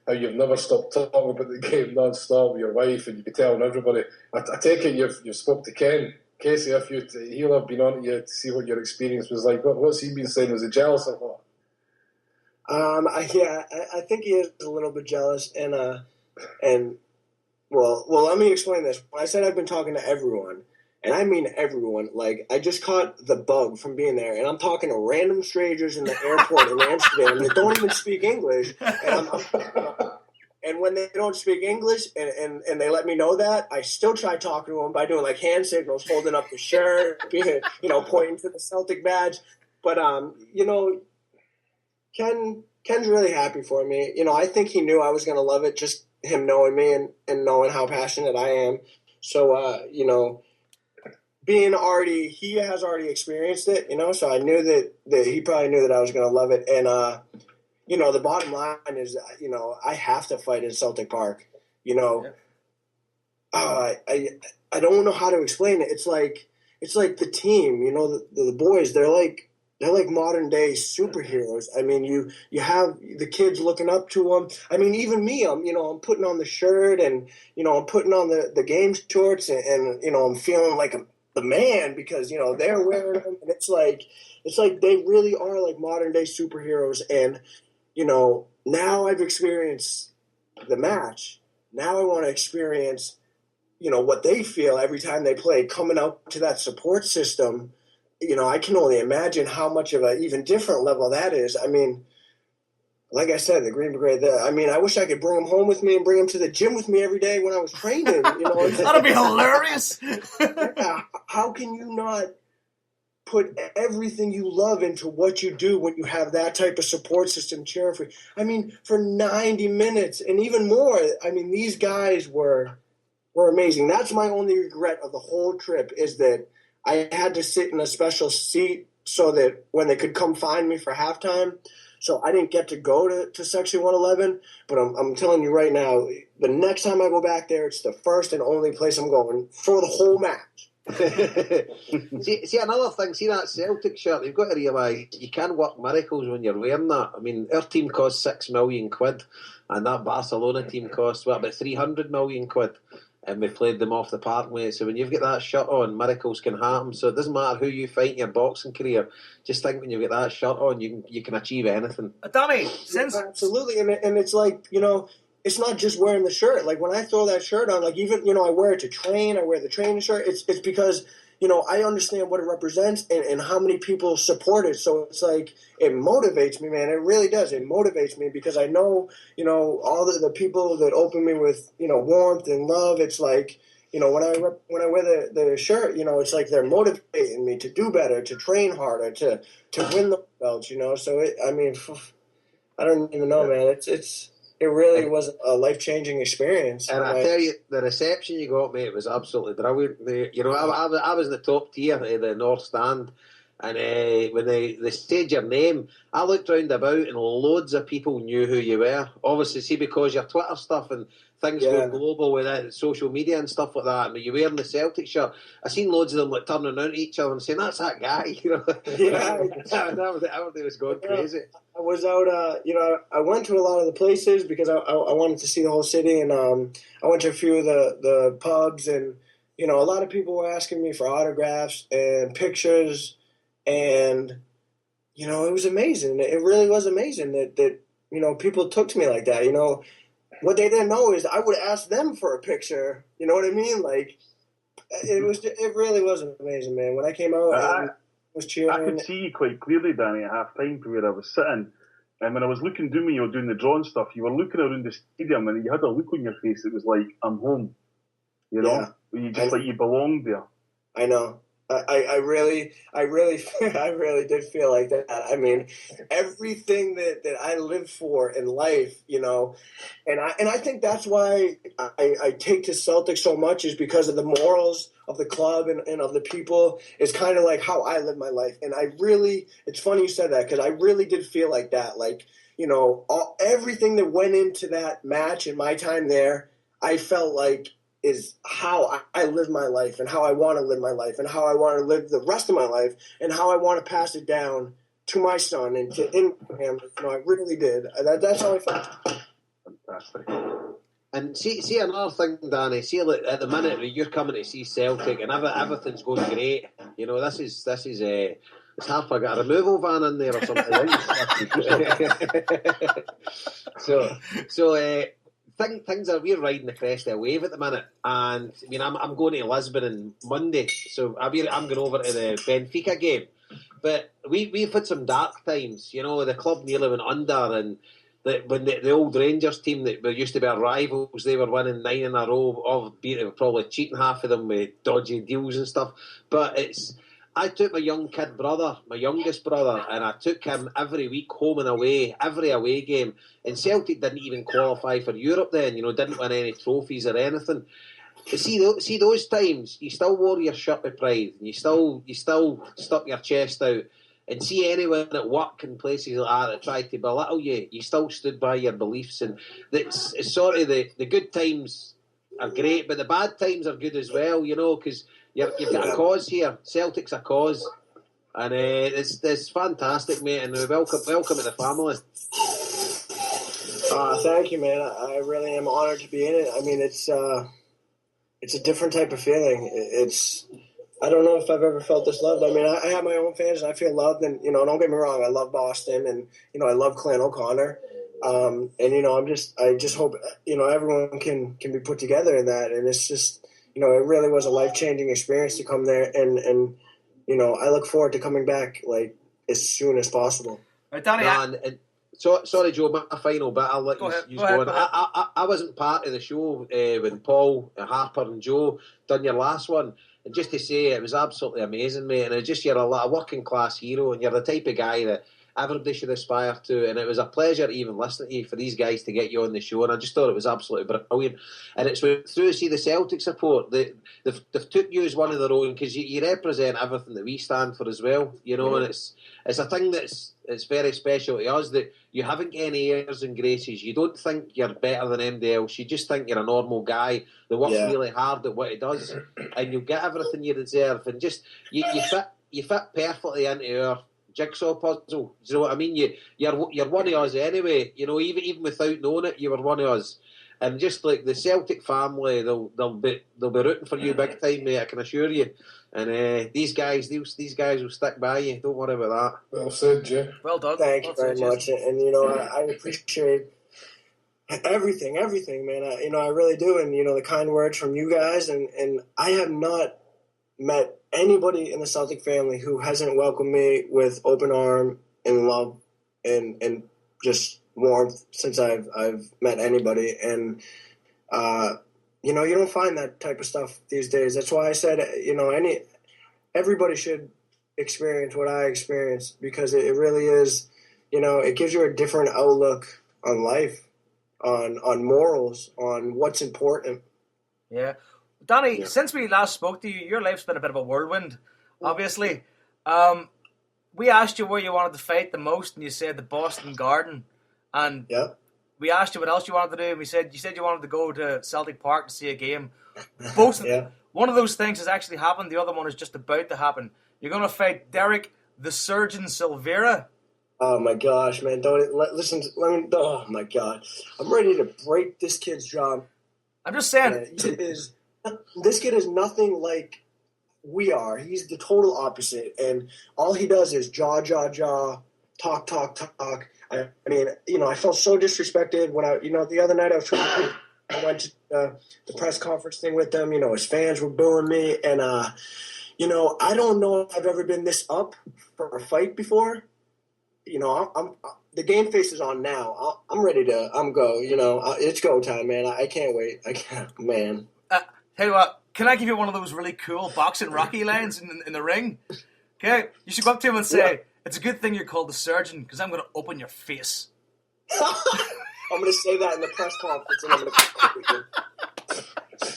how you've never stopped talking about the game non-stop with your wife, and you be telling everybody. I take it you've spoke to Ken Casey. He'll have been on to you to see what your experience was like. What's he been saying? Was he jealous or what? I think he is a little bit jealous, and well, let me explain this. When I said I've been talking to everyone, and I mean everyone, like, I just caught the bug from being there, and I'm talking to random strangers in the airport in Amsterdam that don't even speak English, and when they don't speak English and they let me know that, I still try talking to them by doing, like, hand signals, holding up the shirt, pointing to the Celtic badge. But, Ken's really happy for me. I think he knew I was going to love it just him knowing me and knowing how passionate I am. So, he has already experienced it, so I knew that he probably knew that I was going to love it. And, the bottom line is, I have to fight in Celtic Park, I don't know how to explain it. It's like the team, the boys, they're like modern day superheroes. I mean, you have the kids looking up to them. I mean, even me, I'm putting on the shirt and, I'm putting on the game shorts and I'm feeling like the man because, they're wearing them. And it's like they really are like modern day superheroes. And, now I've experienced the match. Now I want to experience, what they feel every time they play, coming out to that support system. I can only imagine how much of an even different level that is. I mean, like I said, the Green Brigade, I wish I could bring them home with me and bring them to the gym with me every day when I was training. That'd be hilarious. Yeah, how can you not put everything you love into what you do when you have that type of support system cheering for you? I mean, for 90 minutes and even more, these guys were amazing. That's my only regret of the whole trip is that I had to sit in a special seat so that when they could come find me for halftime. So I didn't get to go to Section 111, but I'm telling you right now, the next time I go back there, it's the first and only place I'm going for the whole match. see, another thing, see that Celtic shirt, you've got to realise you can work miracles when you're wearing that. I mean, our team cost £6 million, and that Barcelona team cost, about 300 million quid. And we played them off the park, mate. So when you've got that shirt on, miracles can happen. So it doesn't matter who you fight in your boxing career. Just think when you've got that shirt on, you can achieve anything. Danny, absolutely, and it's like, it's not just wearing the shirt. Like when I throw that shirt on, like even I wear it to train. I wear the training shirt. It's because I understand what it represents and how many people support it. So it's like it motivates me, man. It really does. It motivates me because I know all the people that open me with warmth and love. It's like when I wear the shirt, it's like they're motivating me to do better, to train harder, to win the belts. So I don't even know, man. It really was a life-changing experience. And I tell you, the reception you got, mate, was absolutely brilliant. I was in the top tier of the North Stand, and when they said your name, I looked round about and loads of people knew who you were. Obviously, see, because your Twitter stuff and things go global with that, social media and stuff like that. And you wearing the Celtic shirt, I seen loads of them like turning around to each other and saying, "That's that guy." Yeah, everybody was going crazy. I was out, I went to a lot of the places because I wanted to see the whole city, and I went to a few of the pubs, and a lot of people were asking me for autographs and pictures, and it was amazing. It really was amazing that people took to me like that. What they didn't know is I would ask them for a picture. You know what I mean? Like it really was amazing, man. When I came out, I was cheering. I could see you quite clearly, Danny, at half time from where I was sitting. And when I was looking down when you were doing the drawing stuff, you were looking around the stadium and you had a look on your face that was like, I'm home. You just like you belonged there. I know. I really did feel like that. I mean, everything that I live for in life, and I think that's why I take to Celtic so much is because of the morals of the club and of the people. It's kind of like how I live my life. And it's funny you said that because I really did feel like that. Like, everything that went into that match and my time there, I felt like is how I live my life and how I want to live my life and how I want to live the rest of my life and how I want to pass it down to my son and to him. I really did. That's how I felt. Fantastic. And see another thing, Danny. See, like, at the minute you're coming to see Celtic and everything's going great. This is it's Harper got a removal van in there or something. Things are, we're riding the crest of a wave at the minute, and I'm going to Lisbon on Monday, so I'm going over to the Benfica game. But we've had some dark times, the club nearly went under, and when the old Rangers team that were used to be our rivals, they were winning 9 in a row, they were probably cheating half of them with dodgy deals and stuff. But I took my youngest brother, and I took him every week home and away, every away game. And Celtic didn't even qualify for Europe then, didn't win any trophies or anything. But see those times, you still wore your shirt with pride, and you still stuck your chest out. And see anyone at work and places like that tried to belittle you, you still stood by your beliefs. And it's sort of the good times are great, but the bad times are good as well, because you've got a cause here. Celtic's a cause. And it's fantastic, mate, and welcome to the family. Thank you, man. I really am honored to be in it. I mean, it's a different type of feeling. I don't know if I've ever felt this loved. I mean, I have my own fans, and I feel loved. And don't get me wrong, I love Boston, and I love Clan O'Connor. And I just hope everyone can be put together in that. And it's just it really was a life-changing experience to come there, and I look forward to coming back like as soon as possible. Right, Danny. Sorry, Joe, my final bit. I'll let you go on. I wasn't part of the show when Paul, Harper, and Joe done your last one. And just to say, it was absolutely amazing, mate. And you're a working class hero, and you're the type of guy that everybody should aspire to. And it was a pleasure to even listen to you for these guys to get you on the show. And I just thought it was absolutely brilliant. And it's through the Celtic support. They've took you as one of their own, because you represent everything that we stand for as well. And it's a thing it's very special to us, that you haven't got any airs and graces. You don't think you're better than anybody else. You just think you're a normal guy that works really hard at what he does, and you'll get everything you deserve. And just you fit perfectly into our jigsaw puzzle. Do you know what I mean? You're one of us anyway. Even without knowing it, you were one of us. And just like the Celtic family, they'll be rooting for you big time, mate. I can assure you. And these guys will stick by you. Don't worry about that. Well said, Jay. Well done. Thank you very much. And I appreciate everything, man. I really do. And the kind words from you guys. And I have not met anybody in the Celtic family who hasn't welcomed me with open arm and love and just warmth since I've met anybody. And you don't find that type of stuff these days. That's why I said everybody should experience what I experienced, because it really is, it gives you a different outlook on life, on morals, on what's important. Yeah. Danny, since we last spoke to you, your life's been a bit of a whirlwind, obviously. We asked you where you wanted to fight the most, and you said the Boston Garden. And we asked you what else you wanted to do, and you said you wanted to go to Celtic Park to see a game. One of those things has actually happened. The other one is just about to happen. You're going to fight Derek the Surgeon Silveira. Oh my gosh, man! Listen. Oh my God, I'm ready to break this kid's jaw. I'm just saying, this kid is nothing like we are. He's the total opposite, and all he does is jaw, talk. I mean, I felt so disrespected when the other night I went to the press conference thing with them. His fans were booing me, and I don't know if I've ever been this up for a fight before. I'm the game face is on now. I'm ready to go. It's go time, man. I can't wait. Man. Tell you what, can I give you one of those really cool boxing Rocky lines in the ring? Okay, you should go up to him and say, "It's a good thing you're called the surgeon, because I'm going to open your face." I'm going to say that in the press conference, and I'm going to.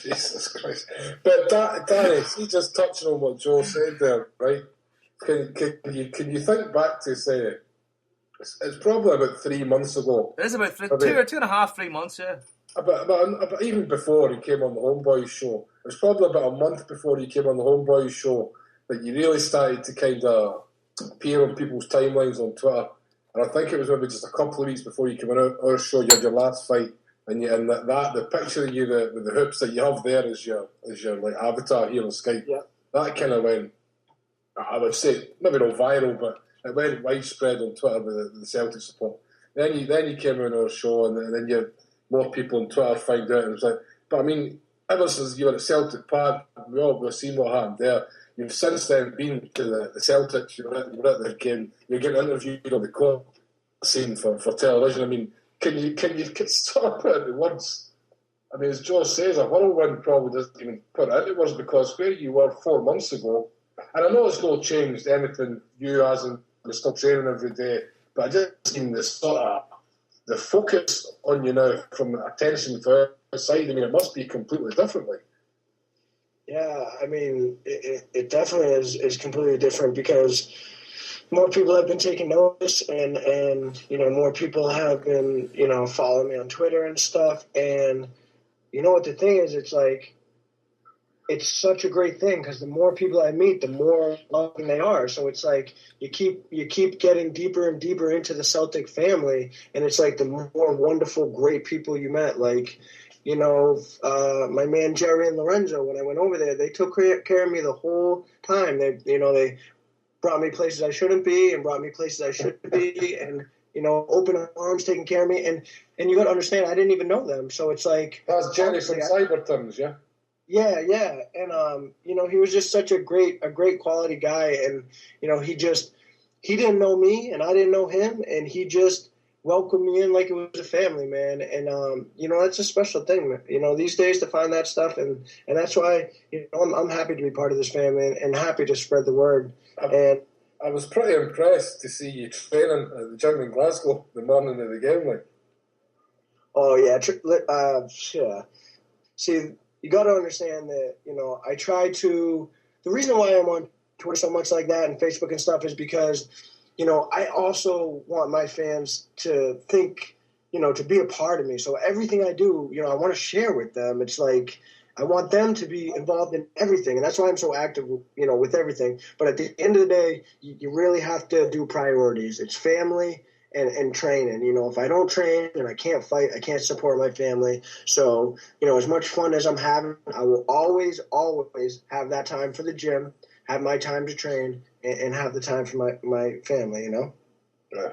Jesus Christ! But Danny, see, just touching on what Joe said there, right? Can you think back to say it's probably about 3 months ago? It is about 2.5, 3 months, yeah. But even before he came on the HomeBhoys show, it was probably about a month before he came on the HomeBhoys show that you really started to kind of appear on people's timelines on Twitter. And I think it was maybe just a couple of weeks before you came on our show, you had your last fight, and the picture of you with the hoops that you have there as your like avatar here on Skype. Yeah. That kind of went, I would say, maybe not viral, but it went widespread on Twitter with the Celtic support. Then you came on our show, and then you had more people on Twitter find out. And it was like, but I mean, ever since you were at Celtic Park, we've seen what happened there. You've since then been to the Celtics. You were at the game. You're getting interviewed on the court scene for television. I mean, can you stop put it into words? I mean, as Joe says, a whirlwind probably doesn't even put it into words, because where you were 4 months ago And I know it's not changed anything you as in you're still training every day, but I just seen the sort of the focus on you now from attention for outside. I mean, it must be completely different. Like. Yeah, I mean, it definitely is completely different because more people have been taking notice, and more people have been following me on Twitter and stuff. And you know what the thing is? It's like it's such a great thing because the more people I meet, the more loving they are. So it's like you keep getting deeper and deeper into the Celtic family, and it's like the more wonderful, great people you met, like. My man Jerry and Lorenzo, when I went over there, they took care of me the whole time. They brought me places I shouldn't be and brought me places I should be and, open arms taking care of me. And you got to understand, I didn't even know them. So it's like... That's Jerry from Cybertons, yeah? Yeah. And, he was just such a great quality guy. And, he didn't know me and I didn't know him. And he just... welcomed me in like it was a family, man. And, that's a special thing, these days to find that stuff. And that's why, I'm happy to be part of this family and happy to spread the word. And I was pretty impressed to see you training at the gym in Glasgow the morning of the game. Like. Oh, yeah. Yeah. See, you got to understand that, I try to – the reason why I'm on Twitter so much like that and Facebook and stuff is because – I also want my fans to think, to be a part of me. So everything I do, I want to share with them. It's like I want them to be involved in everything. And that's why I'm so active, with everything. But at the end of the day, you really have to do priorities. It's family and training. If I don't train and I can't fight, I can't support my family. So, as much fun as I'm having, I will always, always have that time for the gym, have my time to train, and have the time for my family,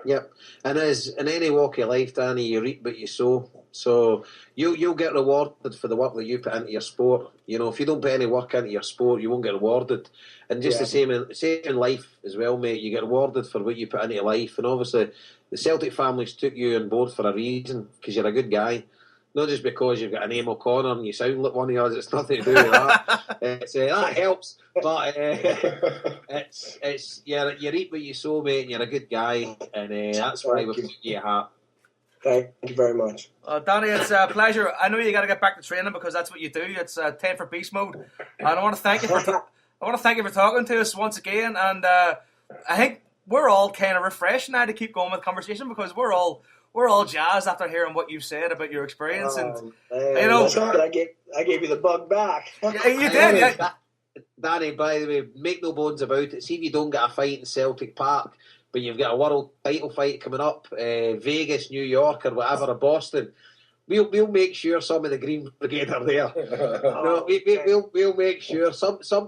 Yep. And as in any walk of life, Danny, you reap what you sow. So you'll get rewarded for the work that you put into your sport. If you don't put any work into your sport, you won't get rewarded. And just the same in life as well, mate. You get rewarded for what you put into your life. And obviously, the Celtic families took you on board for a reason because you're a good guy. Not just because you've got a name O'Connor and you sound like one of us. It's nothing to do with that. That helps, but it's you reap what you sow, mate. And you're a good guy, and that's why we've put you a hat. Thank you very much. Danny, it's a pleasure. I know you got to get back to training because that's what you do. It's 10 for beast mode, and I want to thank you for talking to us once again. And I think we're all kind of refreshed now to keep going with the conversation because we're all jazzed after hearing what you've said about your experience. And I gave you the bug back. Yeah, you did. Yeah. Danny, by the way, make no bones about it. See if you don't get a fight in Celtic Park, but you've got a world title fight coming up, Vegas, New York, or whatever, or Boston. We'll make sure some of the Green Brigade are there. We'll make sure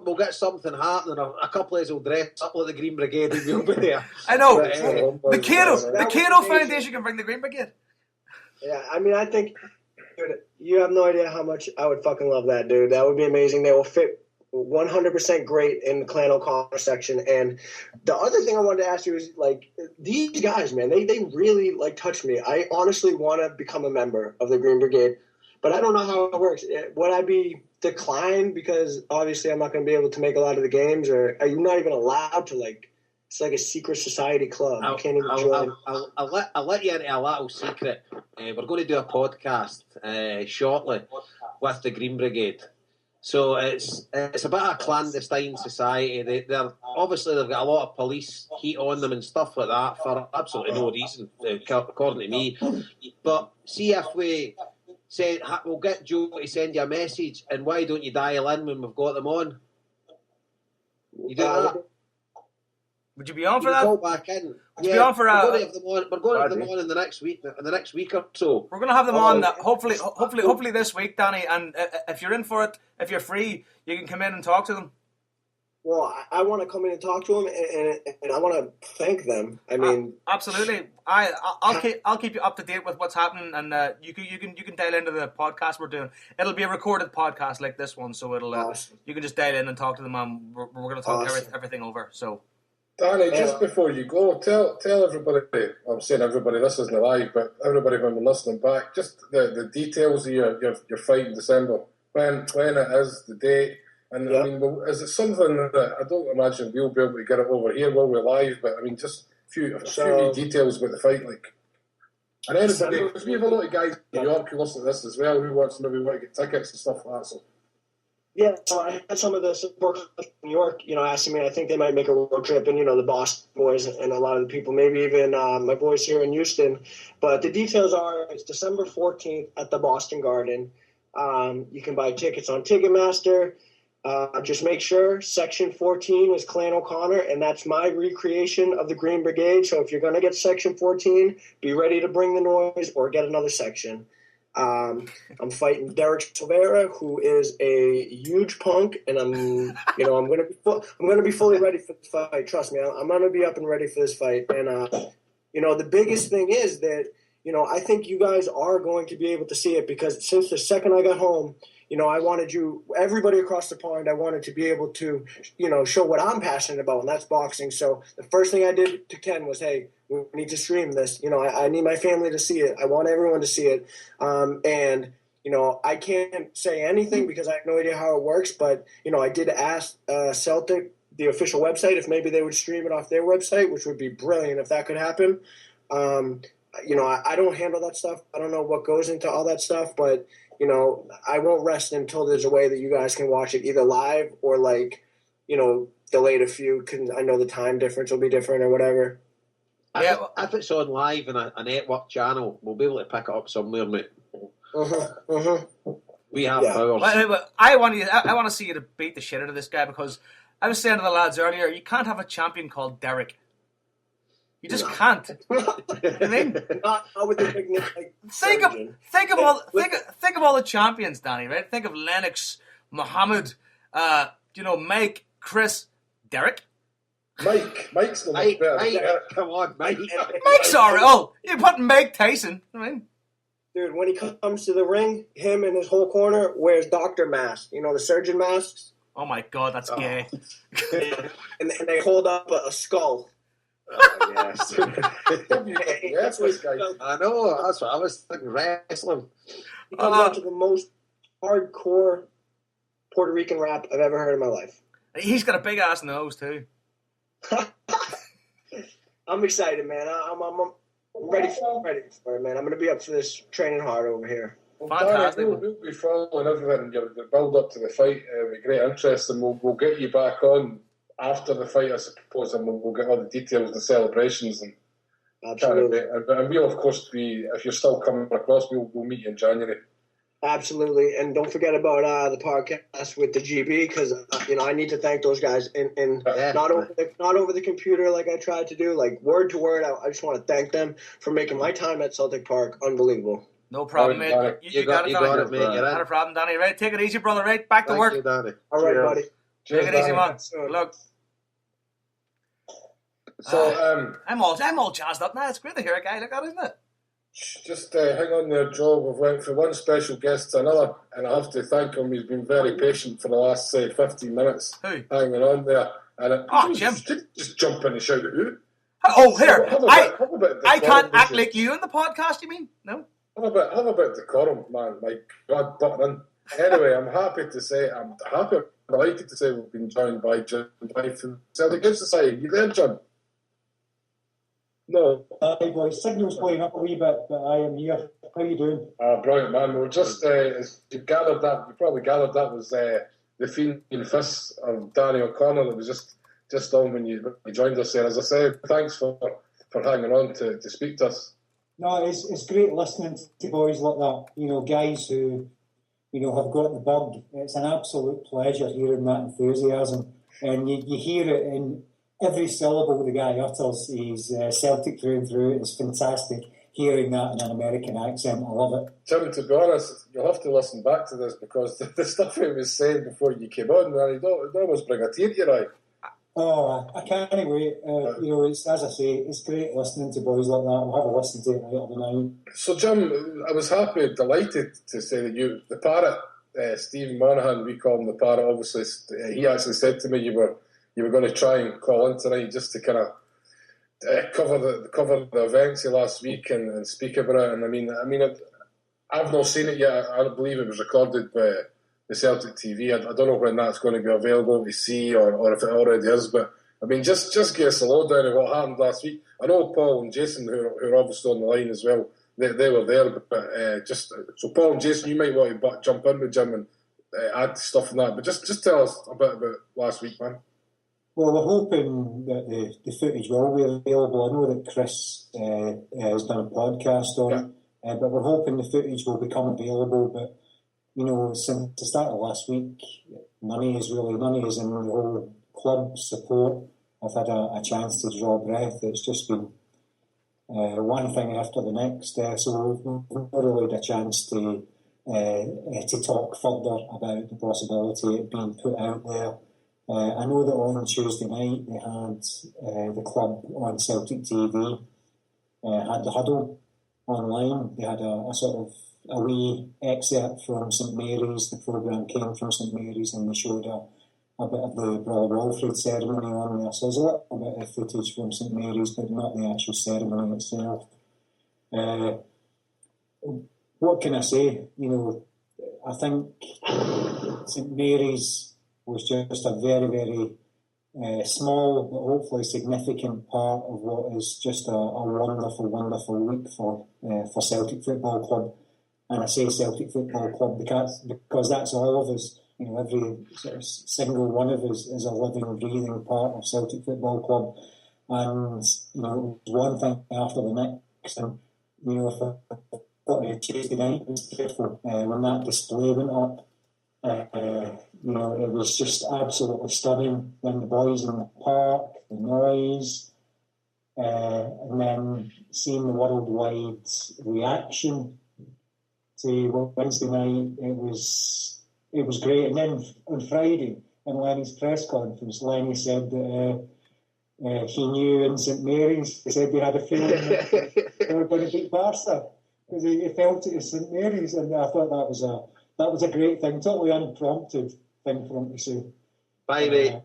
we'll get something happening. A couple of us will dress up like the Green Brigade and we'll be there. I know. The Cato Foundation can bring the Green Brigade. Yeah, I mean, I think, dude, you have no idea how much I would fucking love that, dude. That would be amazing. They will fit 100% great in the Clan O'Connor section. And the other thing I wanted to ask you is, like, these guys, man, they really, like, touch me. I honestly want to become a member of the Green Brigade, but I don't know how it works. Would I be declined because obviously I'm not going to be able to make a lot of the games, or are you not even allowed to, like, it's like a secret society club. You can't even join. I'll let you into a little secret. We're going to do a podcast shortly with the Green Brigade. So it's a bit of a clandestine society. They're obviously they've got a lot of police heat on them and stuff like that for absolutely no reason, according to me. But see if we'll get Joe to send you a message, and why don't you dial in when we've got them on? You do that. Would you be on for that? Call back in. Would you be on for we're going to have them on in the next week. In the next week or so, we're going to have them on. Hopefully this week, Danny. And if you're in for it, if you're free, you can come in and talk to them. Well, I want to come in and talk to them, and I want to thank them. I mean, absolutely. I'll keep you up to date with what's happening, and you can dial into the podcast we're doing. It'll be a recorded podcast like this one, so it'll awesome. You can just dial in and talk to them. We're going to talk everything over. So. Danny, just before you go, tell everybody, I'm saying everybody, this isn't live, but everybody when we're listening back, just the details of your fight in December, when it is, the date, And I mean, is it something that I don't imagine we'll be able to get it over here while we're live? But I mean, just a few wee details about the fight, like. And anybody, because we have a lot of guys in New York who listen to this as well, who want to get tickets and stuff like that. So. Yeah, so I had some of the support from New York, asking me. I think they might make a road trip, and the Boston boys and a lot of the people, maybe even my boys here in Houston. But the details are, it's December 14th at the Boston Garden. You can buy tickets on Ticketmaster. Just make sure Section 14 is Clan O'Connor, and that's my recreation of the Green Brigade. So if you're going to get Section 14, be ready to bring the noise or get another section. I'm fighting Derek Silveira, who is a huge punk, and I'm going to be fully ready for the fight. Trust me, I'm going to be up and ready for this fight. And the biggest thing is that I think you guys are going to be able to see it, because since the second I got home, I wanted everybody across the pond, I wanted to be able to, show what I'm passionate about, and that's boxing. So the first thing I did to Ken was, hey, we need to stream this. I need my family to see it. I want everyone to see it. And I can't say anything because I have no idea how it works. But, I did ask Celtic, the official website, if maybe they would stream it off their website, which would be brilliant if that could happen. I don't handle that stuff. I don't know what goes into all that stuff, but I won't rest until there's a way that you guys can watch it either live or delayed a few, because I know the time difference will be different or whatever. If it's on live in a network channel, we'll be able to pick it up somewhere, mate. We have powers. But I want to see you to beat the shit out of this guy, because I was saying to the lads earlier, you can't have a champion called Derek. You just can't. I mean, not with the big name like think of all the champions, Danny. Right? Think of Lennox, Muhammad, Mike, Chris, Derek. Mike's the Mike, better. Come on, Mike. Mike's alright. Oh, you put Mike Tyson. I mean, dude, when he comes to the ring, him and his whole corner wears doctor masks. The surgeon masks. Oh my God, that's gay. and they hold up a skull. Oh, yes. guy. I know, that's what I was thinking, wrestling. He comes out to the most hardcore Puerto Rican rap I've ever heard in my life. He's got a big ass nose too. I'm excited, man. I'm ready for it, man. I'm going to be up for this, training hard over here. Fantastic. We'll be following everything, the build up to the fight with great interest, and we'll get you back on after the fight, I suppose, and we'll get all the details, the celebrations, and absolutely. And we'll, of course, if you're still coming across, we'll meet you in January. Absolutely, and don't forget about the podcast with the GB, because I need to thank those guys, and not over the computer like I tried to do, like word to word. I just want to thank them for making my time at Celtic Park unbelievable. No problem, mate. You got it, mate. Not a problem, Danny. Right, take it easy, brother. Right, back to work. You, Danny. All right, buddy. Take it easy, man. Good luck. So I'm all jazzed up now. It's great to hear a guy like that, isn't it? Just hang on there, Joe. We've went from one special guest to another, and I have to thank him. He's been very patient for the last, say, 15 minutes. Who? Hanging on there. And Jim. Just jump in and shout at who? Oh, here. I can't act you. like you in the podcast, you mean? No? Have a bit of decorum, man. My God, button in. Anyway, I'm delighted to say we've been joined by Jim Blyth from Celtic Society. You there, Jim? No. Well, signal's playing up a wee bit, but I am here. How are you doing? Brilliant, man. We were just, as you probably gathered that was the Fiend Fists of Danny O'Connor that was just on when you joined us there. As I said, thanks for hanging on to speak to us. No, it's great listening to boys like that, guys who, have got the bug. It's an absolute pleasure hearing that enthusiasm. And you hear it in every syllable the guy utters. He's Celtic through and through. It's fantastic hearing that in an American accent. I love it. Tim, to be honest, you'll have to listen back to this, because the stuff he was saying before you came on, man, it almost bring a tear to your eye. Oh, I can't wait. It's, as I say, it's great listening to boys like that. We'll have a listen to it later tonight. So, Jim, I was delighted to say that the Parrot, Steve Monaghan, we call him the Parrot, obviously, he actually said to me you were going to try and call in tonight just to kind of cover the events of last week and speak about it. And I mean, I've not seen it yet. I believe it was recorded the Celtic TV. I don't know when that's going to be available to see or if it already is, but I mean, just get us a lowdown of what happened last week. I know Paul and Jason, who are obviously on the line as well, they were there, but so Paul and Jason, you might want to jump in with Jim and add stuff on that, but just tell us a bit about last week, man. Well, we're hoping that the footage will be available. I know that Chris has done a podcast on it, but we're hoping the footage will become available. But, since the start of last week, money is in the whole club support. I've had a chance to draw breath. It's just been one thing after the next. So we've not really had a chance to talk further about the possibility of it being put out there. I know that on Tuesday night they had the club on Celtic TV, had the huddle online. They had a sort of a wee excerpt from St Mary's. The programme came from St Mary's and they showed a bit of the Brother Wilfred ceremony on there. So there's a little bit of footage from St Mary's, but not the actual ceremony itself. What can I say? I think St Mary's was just a very, very small but hopefully significant part of what is just a wonderful, wonderful week for Celtic Football Club. And I say Celtic Football Club because that's all of us. Every sort of single one of us is a living, breathing part of Celtic Football Club. And, one thing after the next. And, if Tuesday night was careful when that display went up. It was just absolutely stunning when the boys in the park, the noise, and then seeing the worldwide reaction to Wednesday night, it was great. And then on Friday, in Lenny's press conference, Lenny said that he knew in St Mary's, he said they had a feeling that they were going to beat Barca because he felt it at St Mary's, and I thought that was a great thing, totally unprompted thing for him to say. By the way,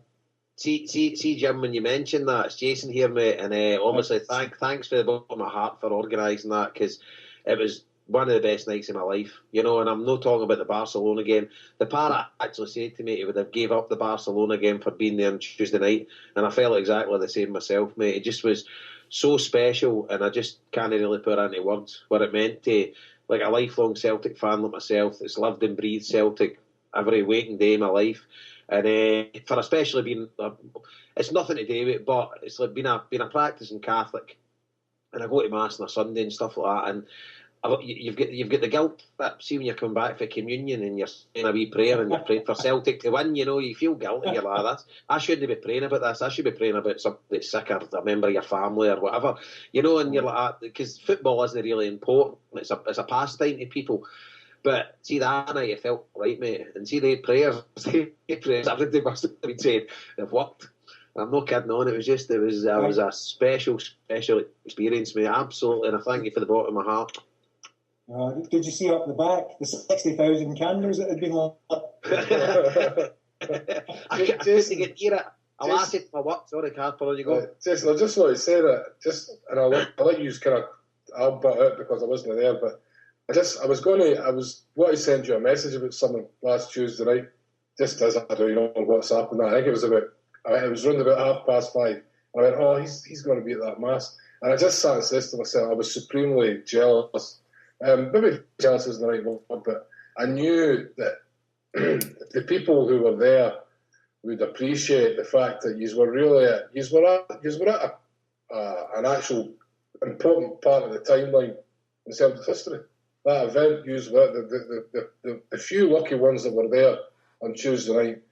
see, Jim, when you mentioned that, it's Jason here, mate, and obviously thanks for the bottom of my heart for organising that, because it was one of the best nights of my life, and I'm not talking about the Barcelona game. The parrot actually said to me he would have gave up the Barcelona game for being there on Tuesday night, and I felt exactly the same myself, mate. It just was so special, and I just can't really put into words what it meant to, like, a lifelong Celtic fan like myself that's lived and breathed Celtic every waking day of my life. And for especially being, it's nothing to do with it, but it's like being a practising Catholic, and I go to Mass on a Sunday and stuff like that, and you've got the guilt that, see when you come back for communion and you're saying a wee prayer and you're praying for Celtic to win, you feel guilty. You're like, I shouldn't be praying about this. I should be praying about something that's sick or a member of your family or whatever, and you're like, because football isn't really important. It's a pastime to people. But see, that night it felt right, mate. And see, the prayers, everything must have been saying they've worked. I'm not kidding on. It was a special experience, mate. Absolutely, and I thank you for the bottom of my heart. Did you see up the back the 60,000 candles that had been lit? I couldn't hear it. I lasted my work. Sorry, Carper, on you go. Jason, I just want to say that, and I'll let you kind of, I'll butt out because I wasn't there, but I was going to send you a message about something last Tuesday night, just as I do, on WhatsApp and that. I think it was around about 5:30, and I went, oh, he's going to be at that Mass. And I just sat and said to myself, I was supremely jealous. Maybe jealous isn't the right word, but I knew that the people who were there would appreciate the fact that you were at an actual important part of the timeline in Celtic history. That event, the few lucky ones that were there on Tuesday night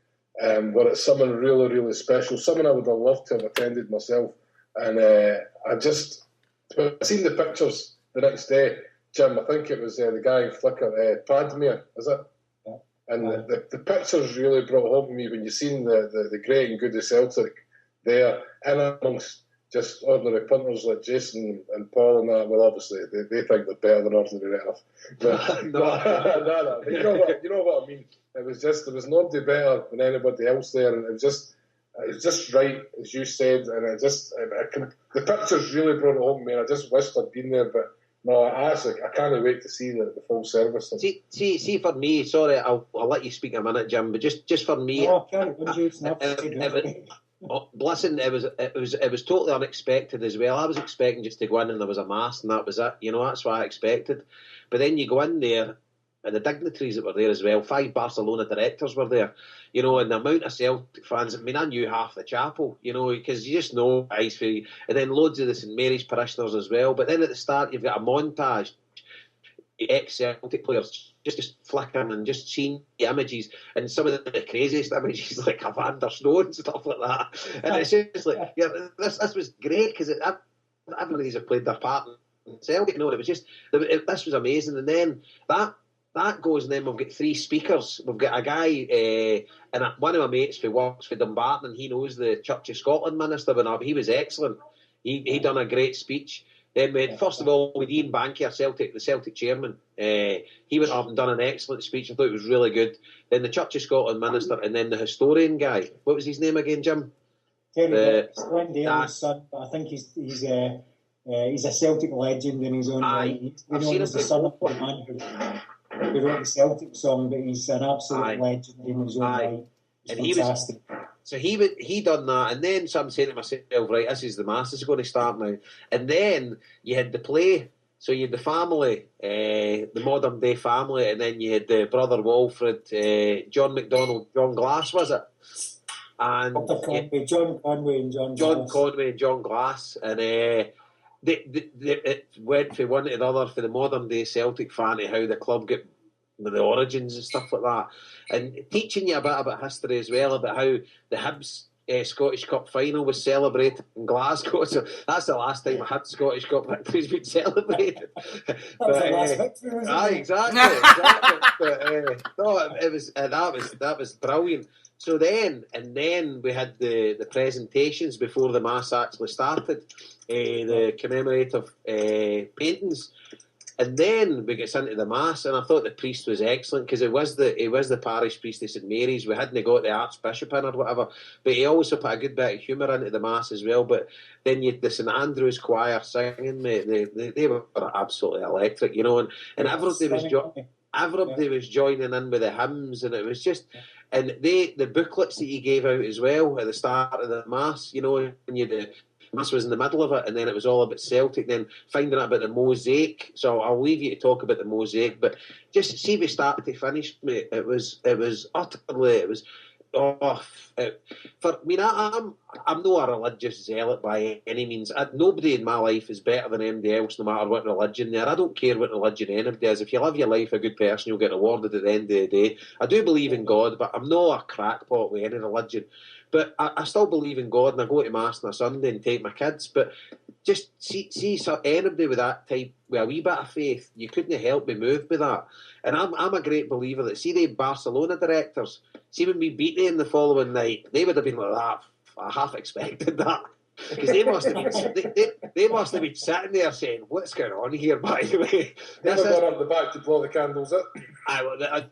were at something really, really special, something I would have loved to have attended myself. And I seen the pictures the next day. Jim, I think it was the guy in Flickr, Padmere, is it? Yeah. And the pictures really brought home to me when you seen the great and good of Celtic there, and amongst just ordinary punters like Jason and Paul and that. Well, obviously they think they're better than ordinary enough. But, no. You know what I mean. It was just, there was nobody better than anybody else there, and it was just right, as you said, and the pictures really brought it home to me, and I just wished I'd been there, but No, I can't wait to see the full service. See, for me, sorry, I'll let you speak a minute, Jim, but just for me, listen, it was totally unexpected as well. I was expecting just to go in and there was a mass and that was it. That's what I expected. But then you go in there and the dignitaries that were there as well, 5 Barcelona directors were there, and the amount of Celtic fans. I mean, I knew half the chapel, because you just know guys, and then loads of the St Mary's parishioners as well. But then at the start, you've got a montage, ex-Celtic players just flickering and just seeing the images, and some of the craziest images like Evander Snow and stuff like that. And it's just like, this was great because everybody's have played their part in Celtic. It was just, this was amazing. And then that goes, and then we've got 3 speakers. We've got a guy, and one of my mates who works for Dumbarton, and he knows the Church of Scotland minister, but he was excellent. He done a great speech. Then first of all, with Ian Bankier, the Celtic chairman, he went up and done an excellent speech. I thought it was really good. Then the Church of Scotland minister, and then the historian guy. What was his name again, Jim? Terry Glendale's son, but I think he's a Celtic legend in his own way. He's the son of the man who wrote the Celtic song, but he's an absolute legend in his own right. And fantastic. He done that, and then so I'm saying to myself, right, this is the Mass is going to start now. And then you had the play, so you had the family, the modern day family, and then you had the brother Walfred, John McDonald, John Glass, was it? And John Conway and John Glass, and it went from one to the other for the modern day Celtic fan to how the club got with the origins and stuff like that, and teaching you a bit about history as well, about how the Hibs Scottish Cup final was celebrated in Glasgow. So that's the last time a Hibs Scottish Cup victory's been celebrated. Exactly. But no, it was that was brilliant. So then we had the presentations before the Mass actually started, the commemorative paintings. And then we get into the Mass, and I thought the priest was excellent because he was the parish priest of St Mary's. We hadn't got the Archbishop in or whatever, but he also put a good bit of humour into the Mass as well. But then you had the St Andrew's choir singing, mate. They were absolutely electric, and everybody was joining in with the hymns, and it was just, and the booklets that he gave out as well at the start of the Mass, and you Mass was in the middle of it, and then it was all about Celtic, then finding out about the mosaic. So I'll leave you to talk about the mosaic, but just see we start to finish, mate. It was utterly, I'm not a religious zealot by any means. Nobody in my life is better than anybody else, no matter what religion they are. I don't care what religion anybody is. If you live your life a good person, you'll get rewarded at the end of the day. I do believe in God, but I'm not a crackpot with any religion. But I still believe in God, and I go to Mass on a Sunday and take my kids. But just see so anybody with that type, with a wee bit of faith, you couldn't help but move with that. And I'm a great believer that, see the Barcelona directors, see when we beat them the following night, they would have been like that. I half expected that. Because they must have been sitting there saying, "What's going on here?" By the way, they've gone up the back to blow the candles up.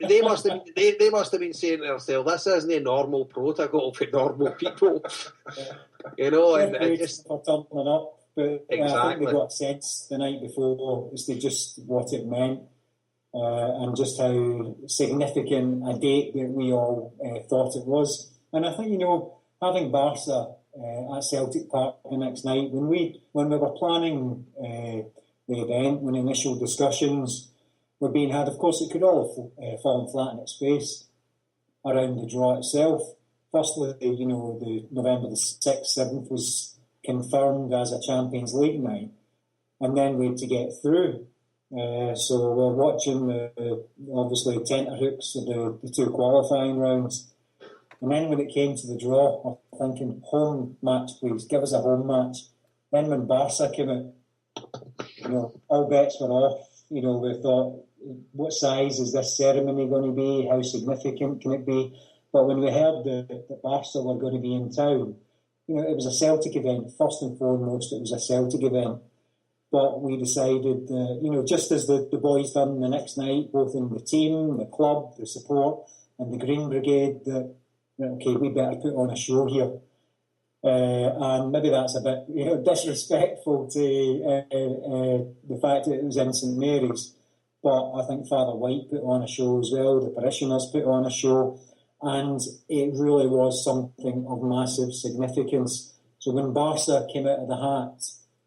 They must have been saying to themselves, "This isn't a normal protocol for normal people," and just for turning up. But exactly. I think they got a sense the night before as to just what it meant, and just how significant a date that we all thought it was. And I think having Barca at Celtic Park the next night, when we were planning the event, when initial discussions were being had, of course it could all have fallen flat in its face around the draw itself. Firstly, the November the 6th, 7th was confirmed as a Champions League night, and then we had to get through. So we're watching obviously tenterhooks of the 2 qualifying rounds. And then when it came to the draw, I'm thinking, home match, please, give us a home match. Then when Barca came out, all bets were off. We thought, what size is this ceremony going to be? How significant can it be? But when we heard that Barca were going to be in town, it was a Celtic event. First and foremost, it was a Celtic event. But we decided, just as the boys done the next night, both in the team, the club, the support, and the Green Brigade, that okay, we better put on a show here. And maybe that's a bit, disrespectful to the fact that it was in St Mary's. But I think Father White put on a show as well. The parishioners put on a show, and it really was something of massive significance. So when Barca came out of the hat,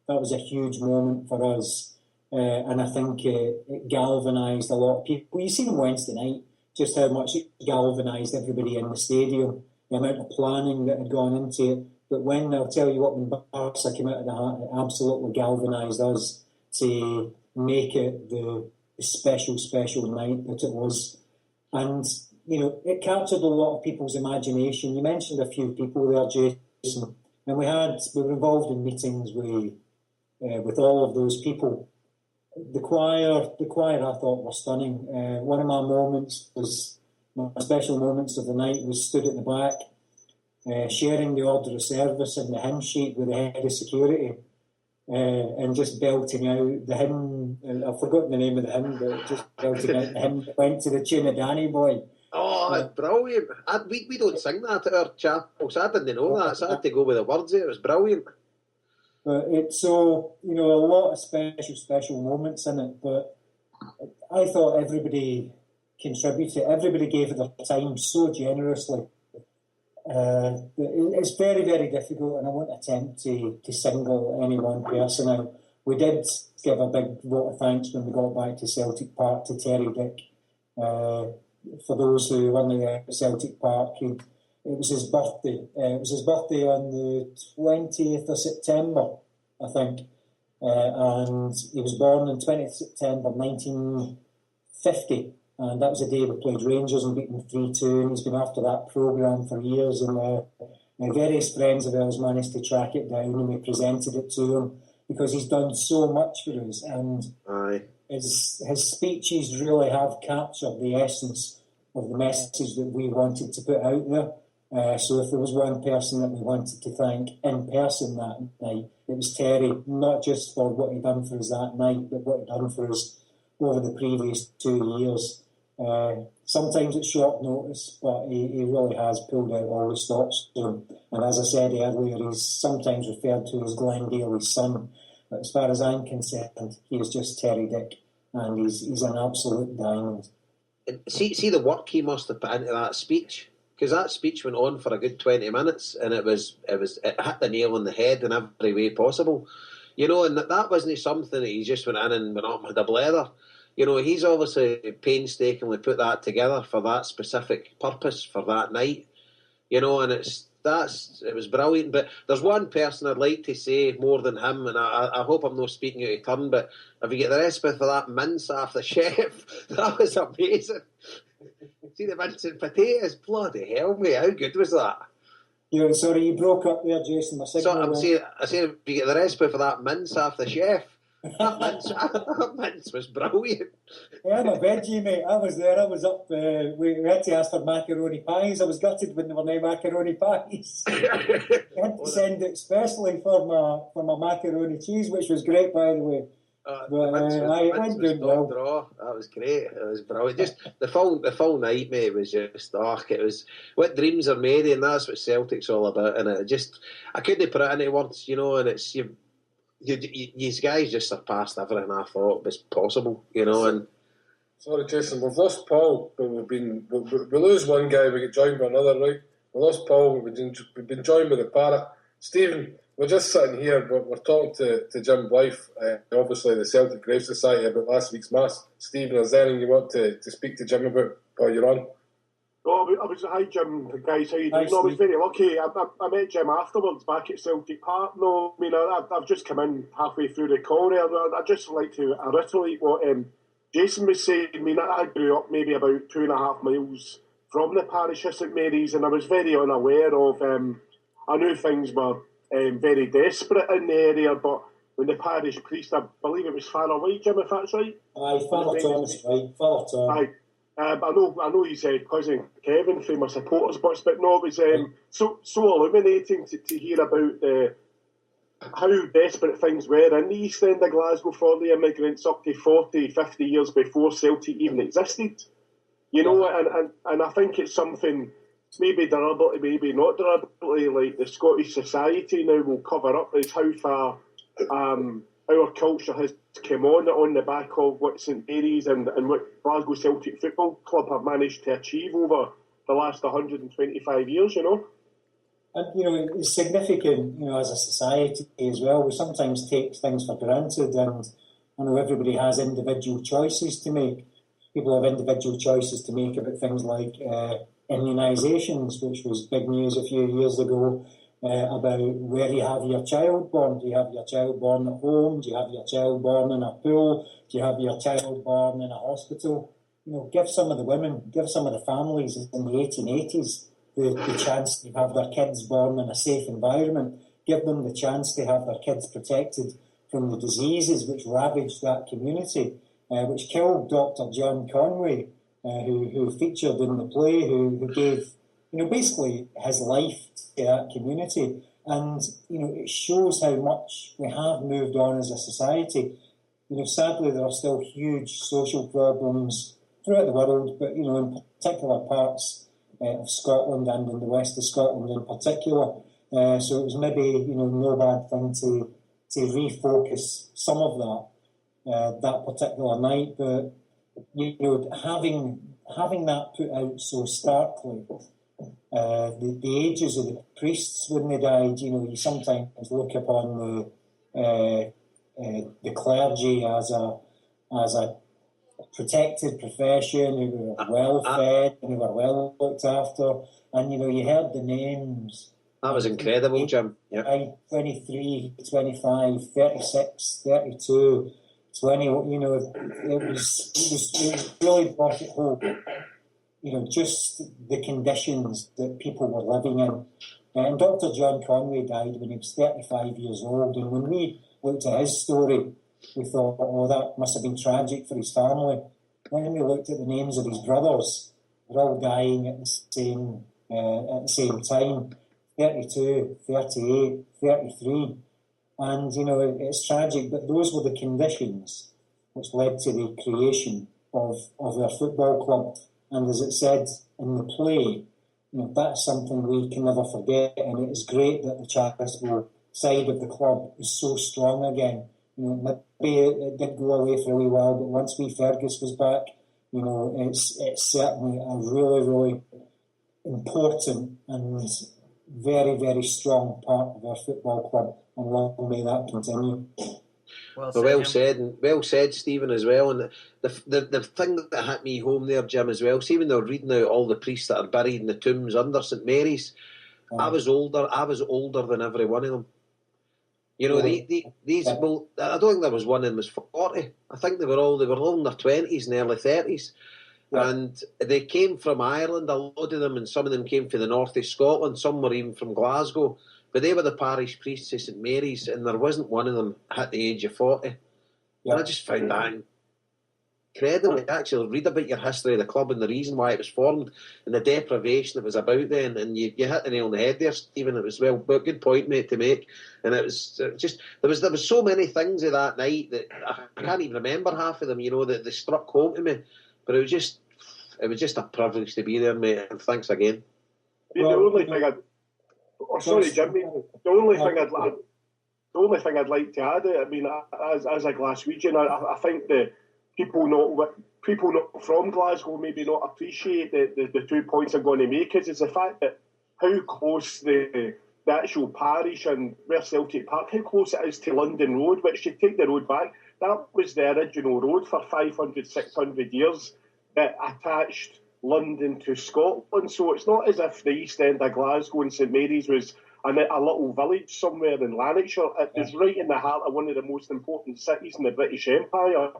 that was a huge moment for us. And I think it galvanised a lot of people. You seen on Wednesday night just how much it galvanised everybody in the stadium, the amount of planning that had gone into it. But I'll tell you what, when Barca came out of the hat, it absolutely galvanised us to make it the special, special night that it was. And, it captured a lot of people's imagination. You mentioned a few people there, Jason, and we were involved in meetings with all of those people. The choir I thought was stunning. One of my special moments of the night was stood at the back, sharing the order of service and the hymn sheet with the head of security, and just belting out the hymn. I've forgotten the name of the hymn, but just belting out the hymn that went to the tune of Danny Boy. Oh, it's brilliant. We don't sing that at our chapel, so I didn't know that, so I had to go with the words there. It was brilliant. But it's so, a lot of special moments in it, but I thought everybody contributed, everybody gave their time so generously. It's very, very difficult, and I won't attempt to single any one person out. We did give a big vote of thanks when we got back to Celtic Park to Terry Dick. For those who weren't there at Celtic Park, it was his birthday. It was his birthday on the 20th of September, I think. And he was born on 20th September 1950. And that was the day we played Rangers and beat them 3-2. And he's been after that programme for years. And various friends of ours managed to track it down, and we presented it to him because he's done so much for us. And his speeches really have captured the essence of the message that we wanted to put out there. So if there was one person that we wanted to thank in person that night, it was Terry, not just for what he'd done for us that night, but what he'd done for us over the previous 2 years. Sometimes it's short notice, but he really has pulled out all the stops for him. And as I said earlier, he's sometimes referred to as Glenn Daly's son. But as far as I'm concerned, he is just Terry Dick, and he's an absolute diamond. See the work he must have put into that speech, because that speech went on for a good 20 minutes, and it hit the nail on the head in every way possible. And that wasn't something that he just went in and went up with a blether. He's obviously painstakingly put that together for that specific purpose for that night. And it was brilliant. But there's one person I'd like to say more than him, and I hope I'm not speaking out of turn, but if you get the respect for that mince off the chef, that was amazing. See the mince and potatoes, bloody hell, mate, how good was that? Sorry, you broke up there, Jason. I saying if you get the respect for that mince off the chef, that mince was brilliant. Yeah, I'm a veggie, mate. I was there. I was up. We had to ask for macaroni pies. I was gutted when there were no macaroni pies. I had to send it especially for my macaroni cheese, which was great, by the way. It went good well. Draw. That was great. It was brilliant. Just the full night, mate, was just it was what dreams are made, and that's what Celtic's all about. And I couldn't put it into words, and it's you guys just surpassed everything I thought was possible, and. Sorry, Jason, we've lost Paul, but we lose one guy, we get joined by another, right? We lost Paul, we've been joined by the Parrot. Stephen, we're just sitting here, but we're talking to Jim Blyth, obviously the Celtic Grave Society, about last week's Mass. Stephen, is there anything you want to speak to Jim about while you're on? Hi Jim, guys, how you doing? I was very lucky. I met Jim afterwards back at Celtic Park. I've just come in halfway through the call there. I'd just like to reiterate what Jason was saying. I grew up maybe about 2.5 miles from the parish of St Mary's, and I was very unaware of. I knew things were very desperate in the area, but when the parish priest, I believe it was Father White, Jim, if that's right. Aye, Father Thomas, right, Father Tom. Aye. I know he's cousin Kevin from my supporters box, but no, it was so illuminating to hear about how desperate things were in the East End of Glasgow for the immigrants up to 40, 50 years before Celtic even existed. And I think it's something maybe deliberately, maybe not deliberately, like the Scottish society now will cover up is how far our culture has come on the back of what St Mary's and what Glasgow Celtic Football Club have managed to achieve over the last 125 years, you know. And, it's significant, as a society as well. We sometimes take things for granted, and I know everybody has individual choices to make. People have individual choices to make about things like immunisations, which was big news a few years ago, about where you have your child born. Do you have your child born at home? Do you have your child born in a pool? Do you have your child born in a hospital? Give some of the women, give some of the families in the 1880s the chance to have their kids born in a safe environment. Give them the chance to have their kids protected from the diseases which ravaged that community, which killed Dr. John Conway, who featured in the play, who gave, basically his life to that community. And, it shows how much we have moved on as a society. Sadly, there are still huge social problems throughout the world, but, in particular parts of Scotland and in the west of Scotland in particular. So it was maybe, no bad thing to refocus some of that particular night. But, having that put out so starkly, the ages of the priests when they died, you sometimes look upon the clergy as a protected profession, who were well fed and who were well looked after, and you heard the names. That was incredible, Jim. Yep. 23, 25, 36, 32, 20. It was really brought it home. Just the conditions that people were living in. And Dr. John Conway died when he was 35 years old, and when we looked at his story, we thought, that must have been tragic for his family. Then we looked at the names of his brothers. They're all dying at the same time. 32, 38, 33. And, it's tragic, but those were the conditions which led to the creation of our football club. And as it said in the play, that's something we can never forget. And it is great that the charitable side of the club is so strong again. Maybe it did go away for a wee while, but once Fergus was back, it's certainly a really, really important and very, very strong part of our football club, and long may that continue. Well said, Stephen, as well. And the thing that hit me home there, Jim, as well, see when they're reading out all the priests that are buried in the tombs under St Mary's, I was older than every one of them. These well, I don't think there was one in was 40. I think they were all in their 20s and early 30s. Yeah. And they came from Ireland, a lot of them, and some of them came from the north of Scotland, some were even from Glasgow. But they were the parish priests of St Mary's, and there wasn't one of them at the age of 40. Yeah. And I just found that incredible. You actually read about your history of the club and the reason why it was formed and the deprivation that was about then. And you hit the nail on the head there, Stephen. It was good point, mate, to make. And it was just there was so many things of that night that I can't even remember half of them. that they struck home to me. But it was just a privilege to be there, mate. And thanks again. The only thing I'd like to add, I mean, as a Glaswegian, I think the people not from Glasgow maybe not appreciate the 2 points I'm going to make is the fact that how close the actual parish and where Celtic Park, how close it is to London Road, which you take the road back, that was the original road for 500, 600 years that attached London to Scotland. So it's not as if the East End of Glasgow and St Mary's was a little village somewhere in Lanarkshire. It was right in the heart of one of the most important cities in the British Empire.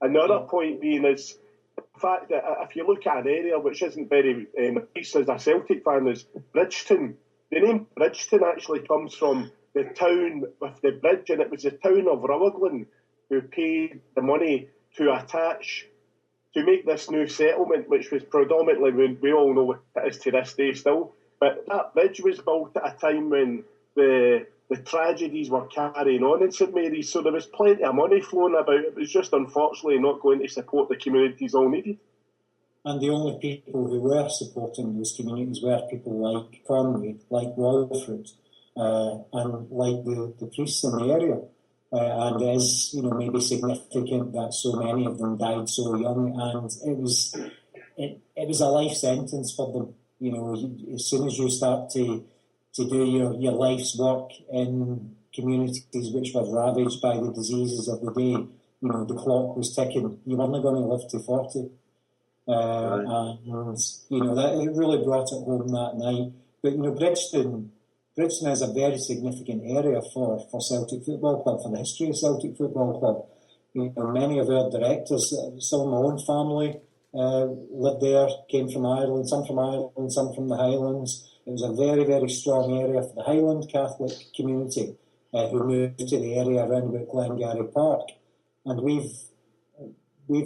Another point being is the fact that if you look at an area which isn't very nice as a Celtic fan is Bridgeton. The name Bridgeton actually comes from the town with the bridge, and it was the town of Rowaglan who paid the money to make this new settlement, which was predominantly, we all know what it is to this day still, but that bridge was built at a time when the tragedies were carrying on in St Mary's, so there was plenty of money flowing about. It was just unfortunately not going to support the communities all needed. And the only people who were supporting those communities were people like Conway, like Walford, and like the priests in the area. And it is, maybe significant that so many of them died so young, and it was a life sentence for them. As soon as you start to do your life's work in communities which were ravaged by the diseases of the day, the clock was ticking. You weren't going to live to 40. And that it really brought it home that night. But Bridgeton is a very significant area for Celtic Football Club, for the history of Celtic Football Club. Many of our directors, some of my own family lived there, came from Ireland, some from Ireland, some from the Highlands. It was a very, very strong area for the Highland Catholic community who moved to the area around about Glengarry Park. And we've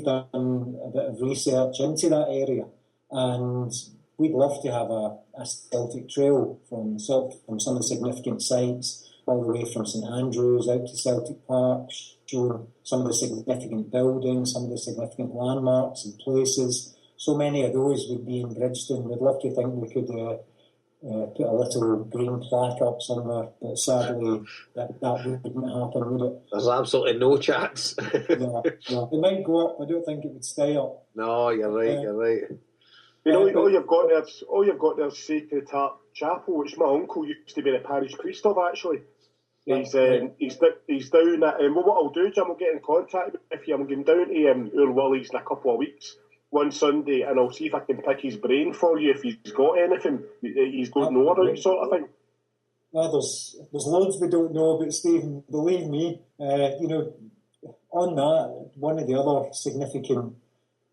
done a bit of research into that area, and we'd love to have a Celtic trail from some of the significant sites, all the way from St Andrews out to Celtic Park, showing some of the significant buildings, some of the significant landmarks and places. So many of those would be in Bridgeton. We'd love to think we could put a little green plaque up somewhere, but sadly that wouldn't happen, would it? There's absolutely no chance. No. It might go up. I don't think it would stay up. No, you're right. All you've got there is Sacred Heart Chapel, which my uncle used to be the parish priest of, actually. Yeah. He's down at... well, what I'll do, Jim, I'll get in contact with you. I'm going down to our Willie's in a couple of weeks, one Sunday, and I'll see if I can pick his brain for you if he's got anything he's got know about, sort of thing. Well, there's loads we don't know about, Stephen. Believe me, on that, one of the other significant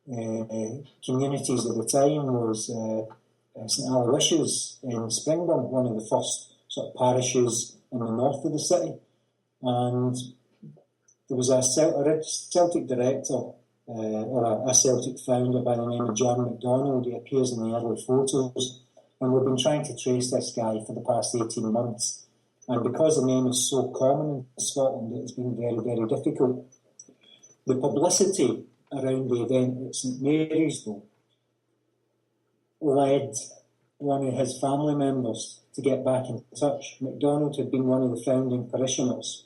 communities at the time was St Aloysius in Springburn, one of the first sort of parishes in the north of the city. And there was a Celtic director, or a Celtic founder by the name of John MacDonald. He appears in the early photos. And we've been trying to trace this guy for the past 18 months. And because the name is so common in Scotland, it's been very, very difficult. The publicity around the event at St Mary's, though, led one of his family members to get back in touch. MacDonald had been one of the founding parishioners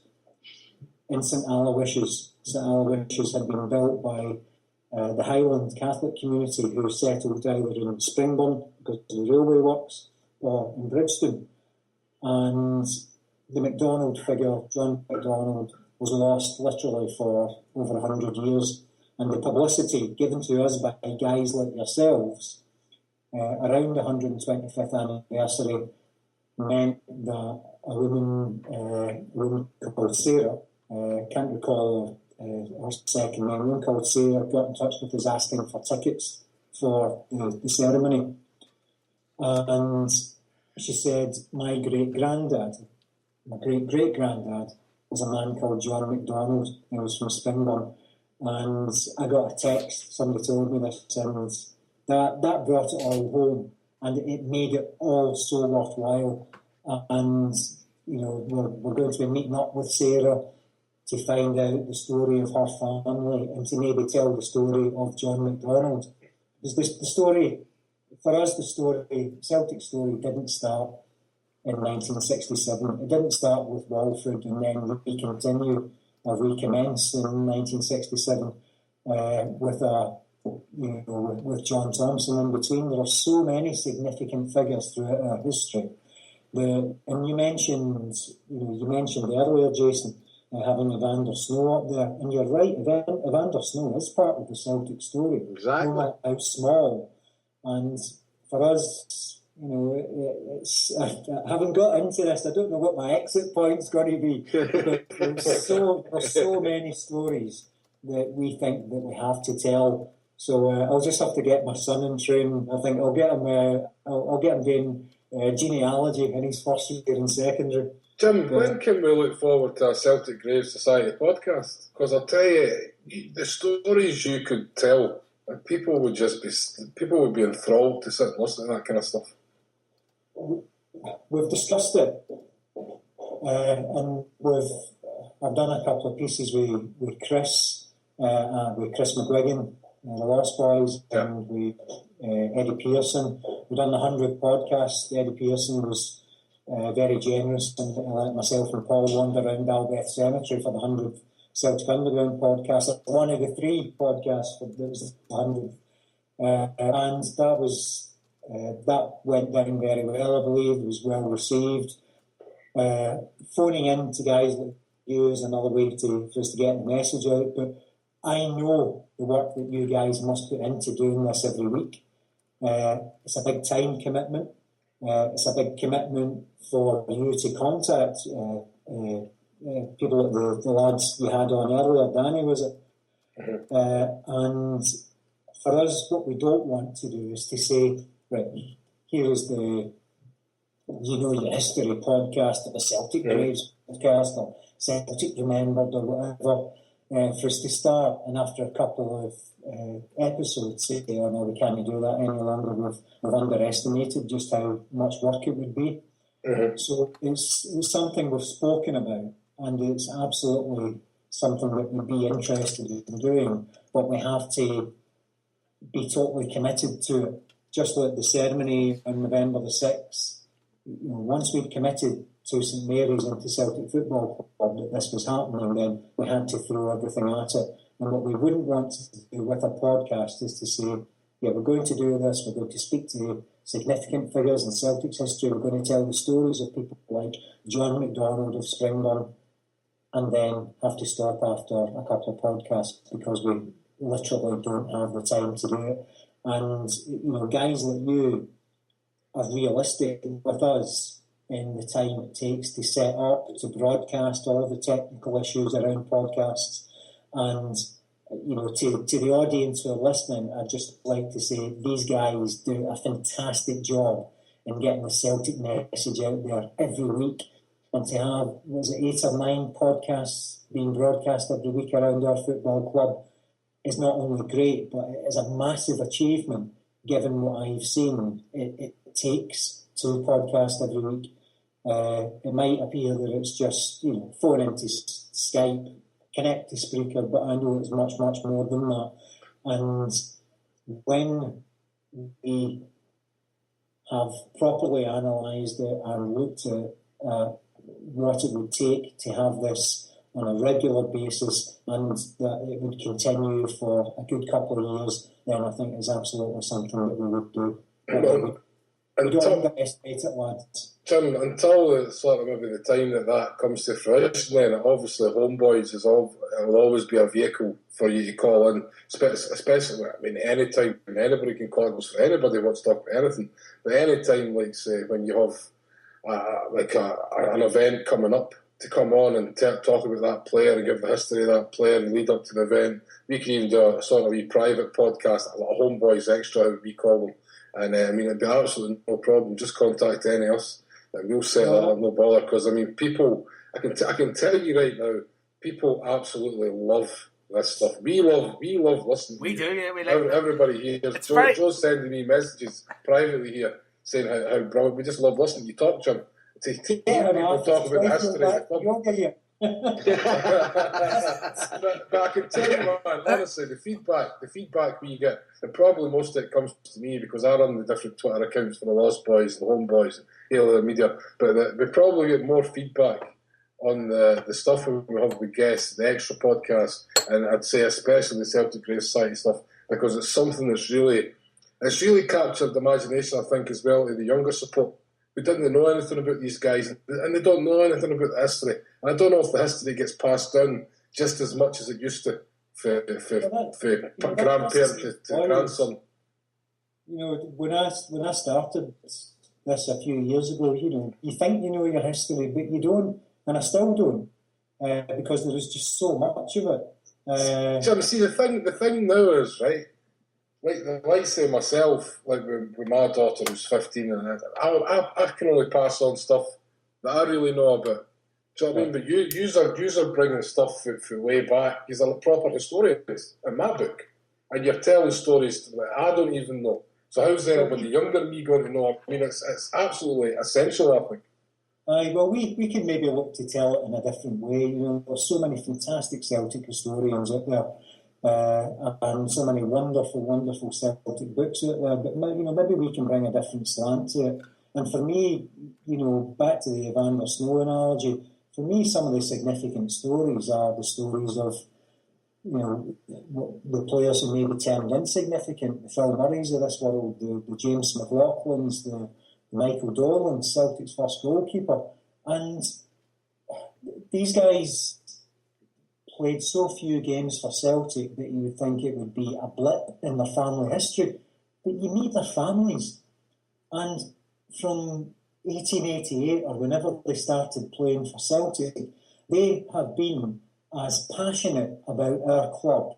in St Aloysius. St Aloysius had been built by the Highland Catholic community who settled either in Springburn because of the railway works or in Bridgeton. And the MacDonald figure, John MacDonald, was lost literally for over 100 years. And the publicity given to us by guys like yourselves around the 125th anniversary meant that a woman called Sarah, can't recall her second name, a woman called Sarah got in touch with us asking for tickets for the ceremony. And she said, my great-great-granddad was a man called John MacDonald. He was from Springburn. And I got a text, somebody told me this, and that brought it all home, and it made it all so worthwhile. And, we're going to be meeting up with Sarah to find out the story of her family and to maybe tell the story of John MacDonald. Because the story, for us, the Celtic story didn't start in 1967. It didn't start with Walford and then recommence in 1967 with John Thompson in between. There are so many significant figures throughout our history. And you mentioned earlier, Jason, having Evander Snow up there, and you're right. Evander Snow is part of the Celtic story. Exactly. No matter how small, and for us, it's having got into this, I don't know what my exit point's going to be. There's so many stories that we think that we have to tell. So I'll just have to get my son in trim. I think I'll get him. I'll get him doing genealogy in his first year in secondary. Jim, when can we look forward to a Celtic Grave Society podcast? Because I'll tell you, the stories you could tell, people would be enthralled to sit and listen to that kind of stuff. We've discussed it, and I've done a couple of pieces with Chris McGuigan the Lost Boys, Yeah. and we Eddie Pearson. We done the 100th podcast. Eddie Pearson was very generous and let myself and Paul wander around Albeth Cemetery for the 100th Celtic Underground podcast. One of the 3 podcasts that was the 100th, and that went down very well. I believe it was well received. Phoning in to guys like you is another way for us to get the message out, but I know the work that you guys must put into doing this every week. It's a big time commitment. It's a big commitment for you to contact people like the lads you had on earlier. Danny, was it? And for us, what we don't want to do is to say, right, here is the your history podcast or the Celtic Graves podcast or Celtic Remembered or whatever, for us to start and after a couple of episodes say, oh no, we can't do that any longer, we've underestimated just how much work it would be. So it's something we've spoken about, and it's absolutely something that we'd be interested in doing, but we have to be totally committed to it. Just like the ceremony on November the 6th, once we'd committed to St Mary's and to Celtic Football Club that this was happening, then we had to throw everything at it. And what we wouldn't want to do with a podcast is to say, yeah, we're going to do this, we're going to speak to significant figures in Celtic's history, we're going to tell the stories of people like John McDonald of Springburn, and then have to stop after a couple of podcasts because we literally don't have the time to do it. And, guys like you are realistic with us in the time it takes to set up, to broadcast all the technical issues around podcasts. And, to the audience who are listening, I'd just like to say these guys do a fantastic job in getting the Celtic message out there every week. And to have, 8 or 9 podcasts being broadcast every week around our football club is not only great, but it is a massive achievement given what I've seen it takes to podcast every week. It might appear that it's just, phone into Skype, connect to Spreaker, but I know it's much, much more than that. And when we have properly analysed it and looked at what it would take to have this on a regular basis and that it would continue for a good couple of years, then I think it's absolutely something that we would do. We don't underestimate it, lads. Jim, until sort of maybe the time that comes to fruition, then obviously HomeBhoys will always be a vehicle for you to call in, especially, any time when anybody can call us for anybody who wants to talk about anything, but any time, like say, when you have an event coming up, to come on and talk about that player and give the history of that player and lead up to the event. We can even do a sort of wee private podcast, a HomeBhoys Extra, we call them. And it'd be absolutely no problem. Just contact any of us and we'll set that up, no bother. Because people, I can tell you right now, people absolutely love this stuff. We love listening. We do, yeah. We like everybody here. Joe's sending me messages privately here saying how brilliant. We just love listening. You talk, Jim. To people talk about the history of the but I can tell you, man, honestly, the feedback we get, and probably most of it comes to me because I run the different Twitter accounts for the Lost Boys, the HomeBhoys, and all the media, but we probably get more feedback on the stuff we have with guests, the extra podcast, and I'd say especially the Celtic Grace Society stuff, because it's something that's really captured the imagination, I think, as well, to the younger support. We didn't know anything about these guys, and they don't know anything about the history. And I don't know if the history gets passed down just as much as it used to for grandparent to grandson. When I started this a few years ago, you think you know your history, but you don't, and I still don't, because there is just so much of it. Jim, see, the thing now is, right, like say myself, like with my daughter who's 15, and I can only pass on stuff that I really know about. Do you know what I mean? But you are bringing stuff from way back. You're a proper historian in my book, and you're telling stories that I don't even know. So how's anybody younger than me going to know? I mean, it's absolutely essential, I think. Well, we can maybe look to tell it in a different way. There's so many fantastic Celtic historians out there. and so many wonderful, wonderful Celtic books out there. But maybe we can bring a different slant to it. And for me, back to the Evander Snow analogy, for me, some of the significant stories are the stories of, the players who maybe termed insignificant, the Phil Murrays of this world, the James McLaughlins, the Michael Dolan, Celtic's first goalkeeper. And these guys played so few games for Celtic that you would think it would be a blip in their family history. But you meet their families. And from 1888 or whenever they started playing for Celtic, they have been as passionate about our club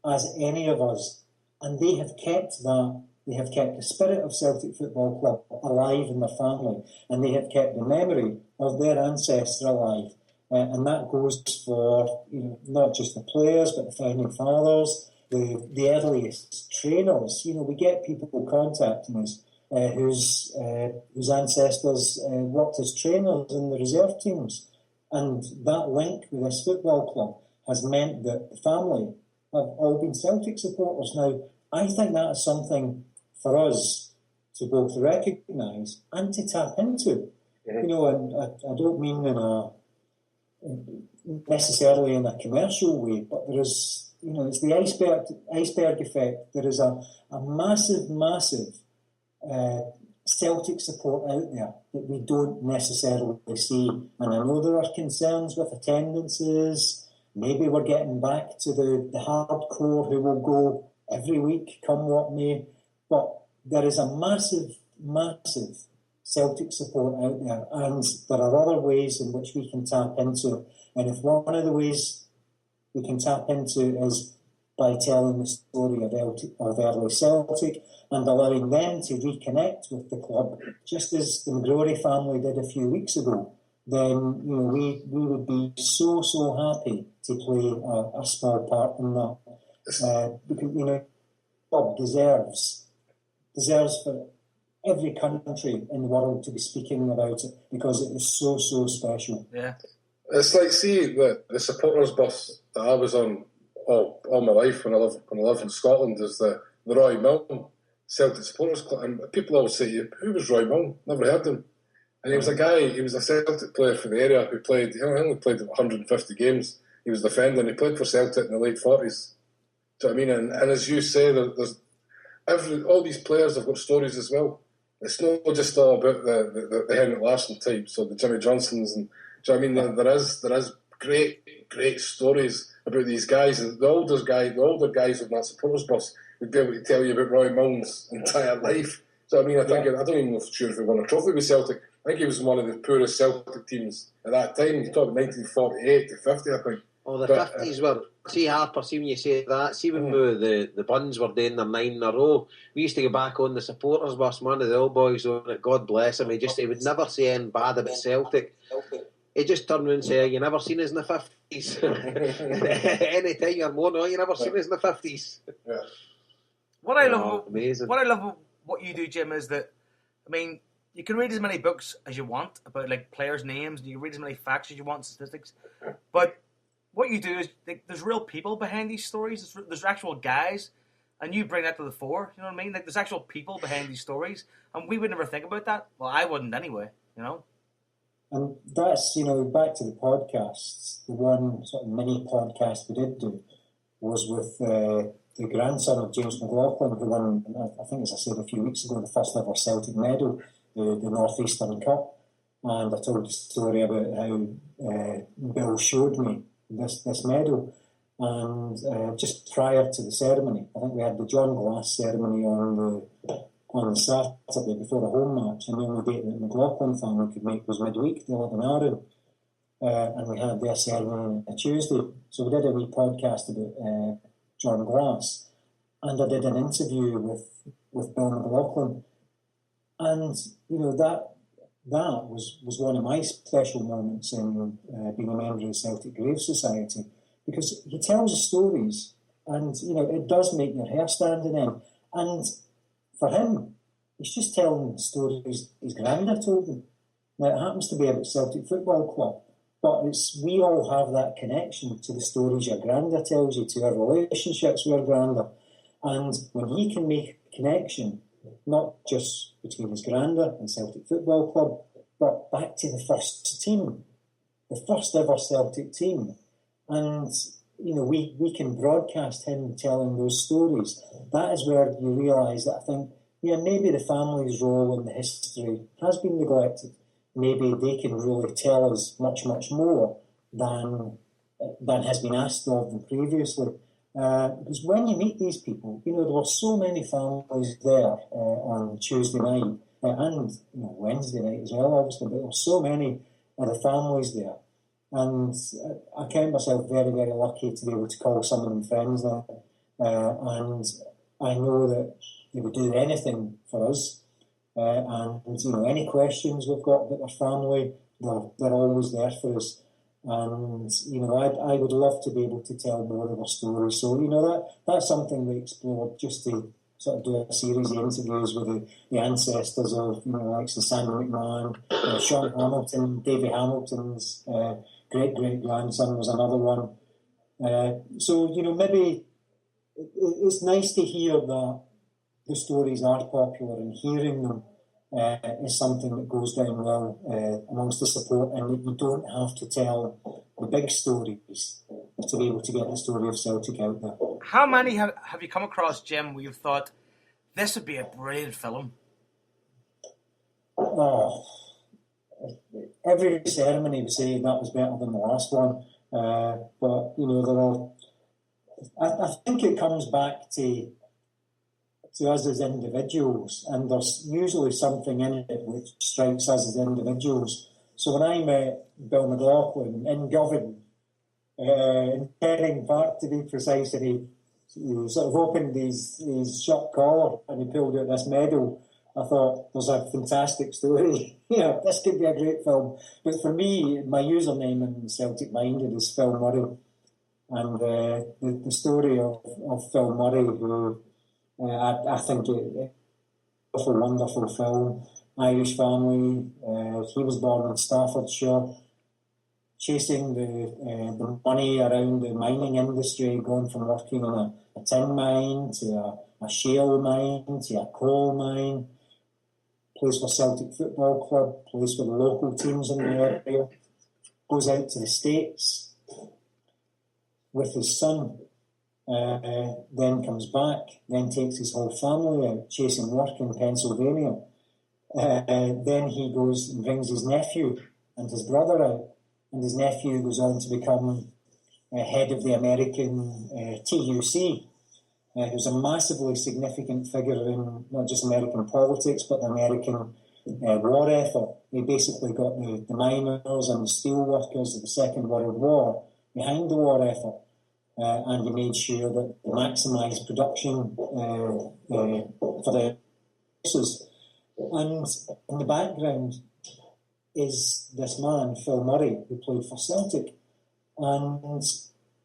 as any of us. And they have kept that. They have kept the spirit of Celtic Football Club alive in their family. And they have kept the memory of their ancestor alive. And that goes for not just the players, but the founding fathers, the earliest trainers. We get people contacting us whose ancestors worked as trainers in the reserve teams. And that link with this football club has meant that the family have all been Celtic supporters. Now, I think that is something for us to both recognise and to tap into. And I don't mean necessarily in a commercial way, but there is, it's the iceberg effect. There is a massive Celtic support out there that we don't necessarily see. And I know there are concerns with attendances. Maybe we're getting back to the hardcore who will go every week, come what may. But there is a massive Celtic support out there, and there are other ways in which we can tap into it. And if one of the ways we can tap into is by telling the story of early Celtic and allowing them to reconnect with the club, just as the McGrory family did a few weeks ago, then we would be so happy to play a small part in that. Because the club deserves for every country in the world to be speaking about it, because it is so special. Yeah. It's like, see, the supporters bus that I was on all my life when I lived in Scotland is the Roy Milne Celtic Supporters Club. And people always say, who was Roy Milne? Never heard of him. And he was a Celtic player for the area who played, he only played 150 games. He was defending, he played for Celtic in the late 40s. Do you know what I mean? And as you say, there's all these players have got stories as well. It's not just all about the Henrik Larsson types or the Jimmy Johnsons. And do you know what I mean? There is great stories about these guys. And the older guys on that supporters bus would be able to tell you about Roy Milne's entire life. So I mean, I don't even know for sure if he won a trophy with Celtic. I think he was one of the poorest Celtic teams at that time. You talk about 1948 to 50, I think. Oh, the 50s were... See, Harper, see when you say that, see when the Buns were doing their 9 in a row, we used to go back on the supporters bus, one of the old boys on it, God bless him, he would never say anything bad about Celtic. He just turned around and said, you never seen us in the 50s. Any time you're more, no, you never seen us in the 50s. Yeah. What I love what you do, Jim, is that, I mean, you can read as many books as you want about like players' names, and you can read as many facts as you want, statistics, but what you do is there's real people behind these stories. There's actual guys, and you bring that to the fore. You know what I mean? Like there's actual people behind these stories, and we would never think about that. Well, I wouldn't anyway. And that's back to the podcasts. The one sort of mini podcast we did do was with the grandson of James McLaughlin, who won, I think, as I said a few weeks ago, the first ever Celtic medal, the North Eastern Cup. And I told the story about how Bill showed me this medal, and just prior to the ceremony, I think we had the John Glass ceremony on the Saturday before a home match, and the only date that the McLaughlin family could make was midweek, the 11 Ireland, and we had their ceremony on a Tuesday, so we did a wee podcast about John Glass, and I did an interview with Bill McLaughlin, and that was one of my special moments in being a member of the Celtic Grave Society, because he tells the stories, and it does make your hair stand on end. And for him, he's just telling stories his granddad told him. Now it happens to be about Celtic Football Club, But we all have that connection to the stories your granda tells you, to our relationships with our granda. And when he can make a connection, not just between his granda and Celtic Football Club, but back to the first team, the first ever Celtic team. And, we can broadcast him telling those stories. That is where you realise that I think, maybe the family's role in the history has been neglected. Maybe they can really tell us much, much more than has been asked of them previously. Because when you meet these people, there were so many families there on Tuesday night and Wednesday night as well, obviously, but there were so many of the families there. And I count myself very, very lucky to be able to call some of them friends now. And I know that they would do anything for us. And any questions we've got about our family, they're always there for us. And I would love to be able to tell more of our stories. So that's something we explored, just to sort of do a series of interviews with the ancestors of like Sandy McMahon, Sean Hamilton, Davy Hamilton's great grandson was another one. So maybe it's nice to hear that the stories are popular, and hearing them is something that goes down well amongst the support, and that you don't have to tell the big stories to be able to get the story of Celtic out there. How many have you come across, Jim, where you've thought, this would be a brilliant film? Oh, every ceremony we say that was better than the last one. But, there are... I think it comes back to us as individuals, and there's usually something in it which strikes us as individuals. So when I met Bill McLaughlin in Govan, in Perring Park to be precise, and he sort of opened his shirt collar and he pulled out this medal, I thought, there's a fantastic story. This could be a great film. But for me, my username in Celtic Minded is Phil Murray. And the story of Phil Murray, who I think it's a wonderful film. Irish family. He was born in Staffordshire, chasing the money around the mining industry, going from working on a tin mine to a shale mine to a coal mine. Plays for Celtic Football Club, plays for the local teams in the area, goes out to the States with his son, then comes back, then takes his whole family out, chasing work in Pennsylvania. Then he goes and brings his nephew and his brother out, and his nephew goes on to become head of the American TUC. Who's a massively significant figure in not just American politics, but the American war effort. He basically got the miners and the steel workers of the Second World War behind the war effort, and he made sure that they maximised production for the forces. And in the background is this man, Phil Murray, who played for Celtic. And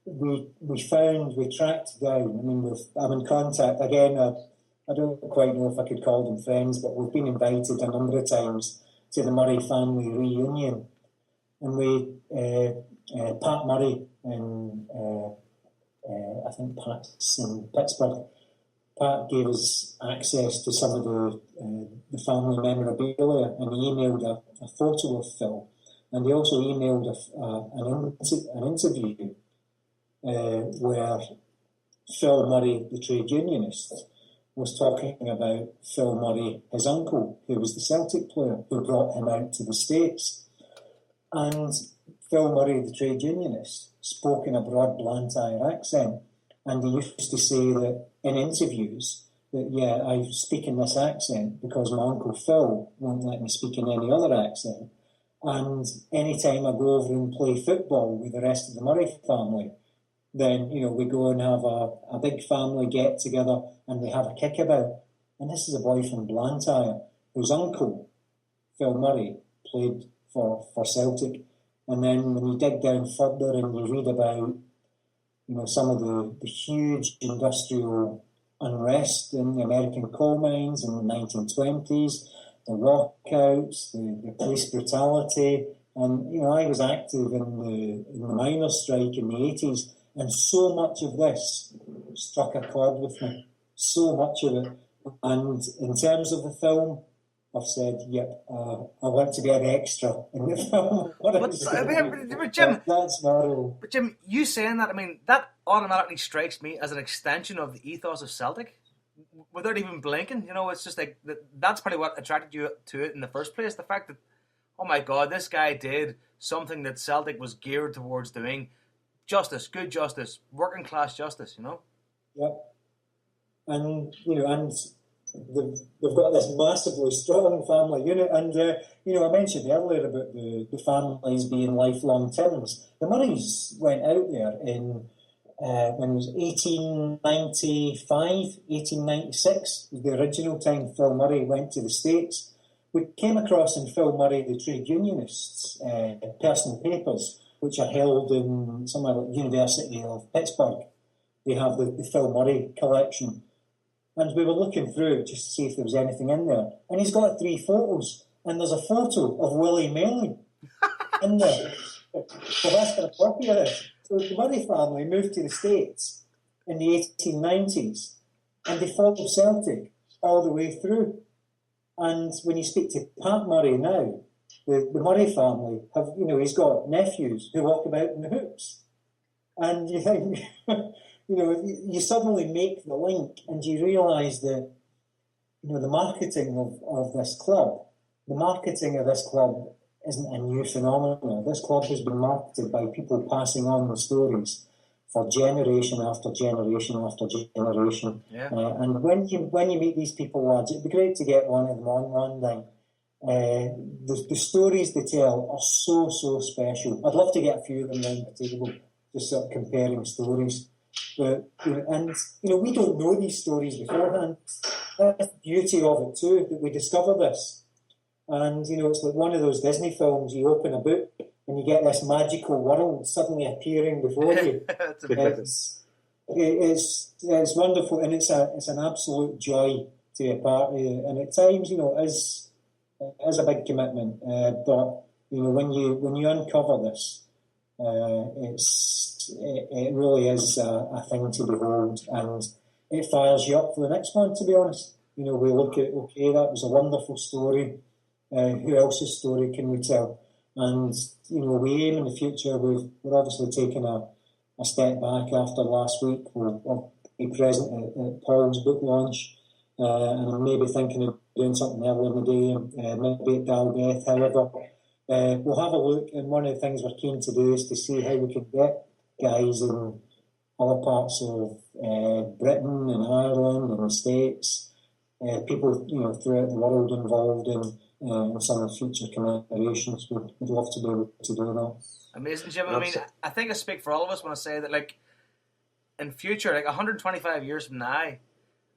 we tracked down, I'm in contact, again, I don't quite know if I could call them friends, but we've been invited a number of times to the Murray family reunion. And Pat Murray, and I think Pat's in Pittsburgh, Pat gave us access to some of the family memorabilia, and he emailed a photo of Phil, and he also emailed an interview where Phil Murray, the trade unionist, was talking about Phil Murray, his uncle, who was the Celtic player, who brought him out to the States. And Phil Murray, the trade unionist, spoke in a broad Blantyre accent, and he used to say that in interviews that, I speak in this accent because my Uncle Phil won't let me speak in any other accent. And any time I go over and play football with the rest of the Murray family, then, we go and have a big family get-together and we have a kickabout. And this is a boy from Blantyre whose uncle, Phil Murray, played for Celtic. And then when you dig down further and you read about, some of the huge industrial unrest in the American coal mines in the 1920s, the walkouts, the police brutality, And, I was active in the miners' strike in the 80s, and so much of this struck a chord with me. So much of it. And in terms of the film, I've said, yep, I want to be an extra in the film. But Jim, that's my role. But Jim, you saying that, that automatically strikes me as an extension of the ethos of Celtic, without even blinking. It's just like that's probably what attracted you to it in the first place. The fact that, oh my God, this guy did something that Celtic was geared towards doing. Justice, good justice, working class justice. Yep. And and they've got this massively strong family unit. And I mentioned earlier about the families being lifelong Tims. The Murrays went out there in when it was 1895, 1896 was the original time Phil Murray went to the States. We came across in Phil Murray the trade unionists' personal papers, which are held in somewhere like University of Pittsburgh. They have the Phil Murray collection. And we were looking through just to see if there was anything in there. And he's got 3 photos. And there's a photo of Willie Maley in there. So that's got a copy of it. So the Murray family moved to the States in the 1890s. And they followed Celtic all the way through. And when you speak to Pat Murray now, the Murray family have, he's got nephews who walk about in the hoops. And you think... you suddenly make the link and you realise that, the marketing of this club, isn't a new phenomenon. This club has been marketed by people passing on the stories for generation after generation after generation. Yeah. And when you meet these people, lads, it'd be great to get one of them on one day. The stories they tell are so, so special. I'd love to get a few of them round the table, just sort of comparing stories. But, we don't know these stories beforehand. That's the beauty of it too, that we discover this. And, it's like one of those Disney films, you open a book and you get this magical world suddenly appearing before you. It's wonderful, and it's an absolute joy to be a part of it. And at times, it is a big commitment. But, when you uncover this, it really is a thing to behold, and it fires you up for the next one, to be honest. We look at, okay, that was a wonderful story. Who else's story can we tell? And, we aim in the future, we're obviously taking a step back after last week. We'll be present at Paul's book launch, and I'm maybe thinking of doing something early in the day, maybe at Dalbeth. However, we'll have a look, and one of the things we're keen to do is to see how we can get guys in other parts of Britain and Ireland and the States, people throughout the world involved in some of the future commemorations. We'd love to be able to do that. Amazing, Jim. I think I speak for all of us when I say that, in future, 125 years from now,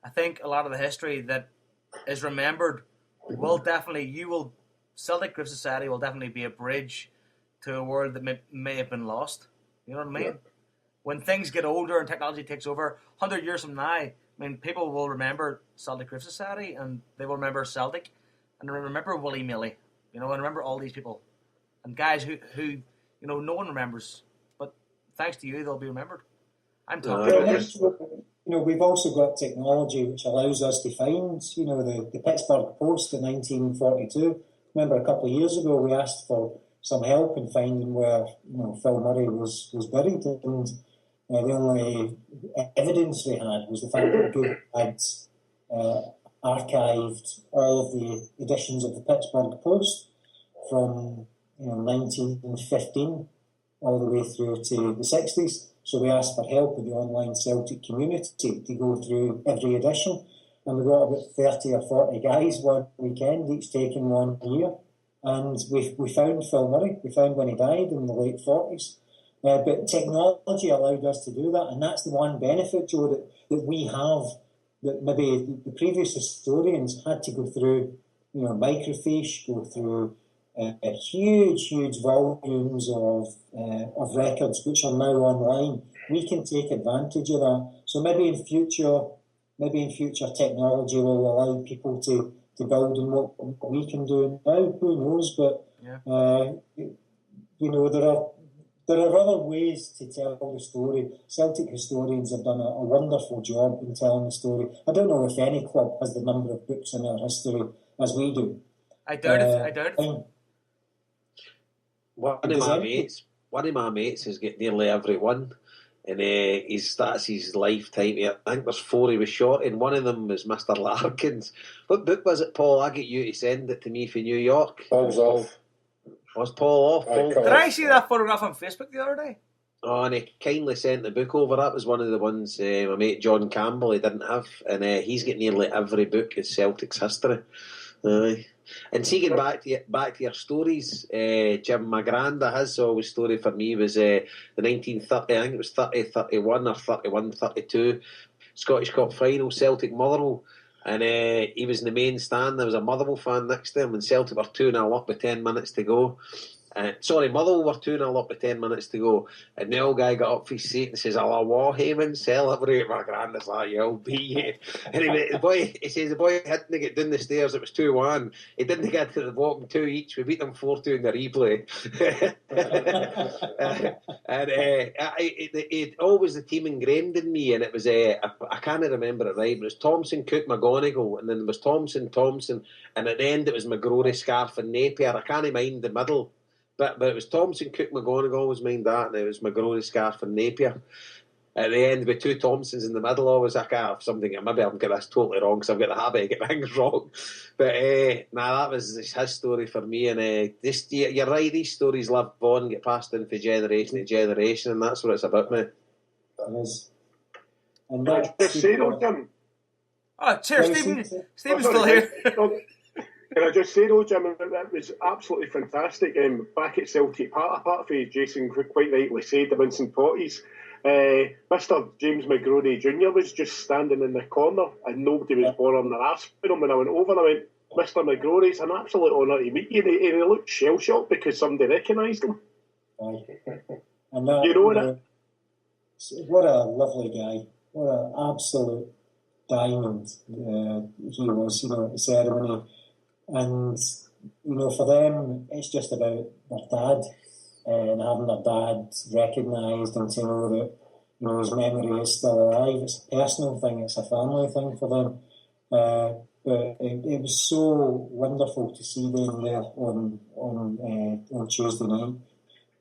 I think a lot of the history that is remembered Celtic Griff Society will definitely be a bridge to a world that may have been lost. You know what I mean? Yeah. When things get older and technology takes over, 100 years from now, people will remember Celtic Griff Society, and they will remember Celtic, and they will remember Willie Maley, and remember all these people, and guys who no one remembers, but thanks to you, they'll be remembered. I'm talking about this. We've also got technology which allows us to find, the Pittsburgh Post in 1942. Remember a couple of years ago we asked for some help in finding where Phil Murray was buried, and the only evidence they had was the fact that Google had archived all of the editions of the Pittsburgh Post from 1915 all the way through to the 60s. So we asked for help with the online Celtic community to go through every edition, and we got about 30 or 40 guys one weekend, each taking 1 year. And we found Phil Murray. We found when he died in the late 40s. But technology allowed us to do that, and that's the one benefit, Joe, that we have, that maybe the previous historians had to go through, microfiche, go through huge volumes of records which are now online. We can take advantage of that. So maybe in future technology will allow people to build on what we can do now. Who knows? But you know, there are other ways to tell the story. Celtic historians have done a wonderful job in telling the story. I don't know if any club has the number of books in their history as we do. I doubt it. One of my mates has got nearly every one. And that's his lifetime. I think there's 4 he was short, and one of them was Mr. Larkins. What book was it, Paul? I get you to send it to me from New York. Paul's off. Was Paul off? Paul? Did I see that photograph on Facebook the other day? Oh, and he kindly sent the book over. That was one of the ones my mate John Campbell he didn't have, and he's got nearly every book in Celtic's history. And see, getting back to your stories, Jim, my granda, his always story for me was the 1930, I think it was 30-31 or 31-32 Scottish Cup final, Celtic Motherwell. And he was in the main stand. There was a Motherwell fan next to him, and Celtic were 2-0 up with 10 minutes to go. Motherwell were 2-0 up with 10 minutes to go. And the old guy got up for his seat and says, "I'll war Heyman, celebrate." My granddad's like, "You'll be you." Anyway, the boy hadn't get down the stairs. It was 2-1. He didn't get to the bottom 2 each. We beat them 4-2 in the replay. It always the team ingrained in me, and it was I can't remember it right, but it was Thompson, Cook, McGonigal, and then there was Thompson, and at the end it was McGrory, Scarf, and Napier. I can't mind the middle. But it was Thompson, Cook, McGonigal was mind that, and it was McGrory, Scarf, and Napier. At the end, with 2 Thompsons in the middle, always I can't have something. Maybe I'm getting this totally wrong because I've got the habit of getting things wrong. But that was his story for me. And you're right, these stories live on, get passed on from generation to generation, and that's what it's about, mate. It is. And just say, Jim. Oh, cheers, Stephen. Stephen's still here. Can I just say, though, Jim, that was absolutely fantastic. Back at Celtic Park, apart from Jason quite rightly said, the Vincent Potties, Mr. James McGrory Jr. was just standing in the corner and nobody was bothering their ass with him. When I went over and I went, "Mr. McGrory, it's an absolute honour to meet you." And he looked shell-shocked because somebody recognised him. And that, you know that? What a lovely guy. What an absolute diamond he was, at the ceremony. And, for them, it's just about their dad and having their dad recognised and to know that, his memory is still alive. It's a personal thing, it's a family thing for them. But it was so wonderful to see them there on Tuesday night.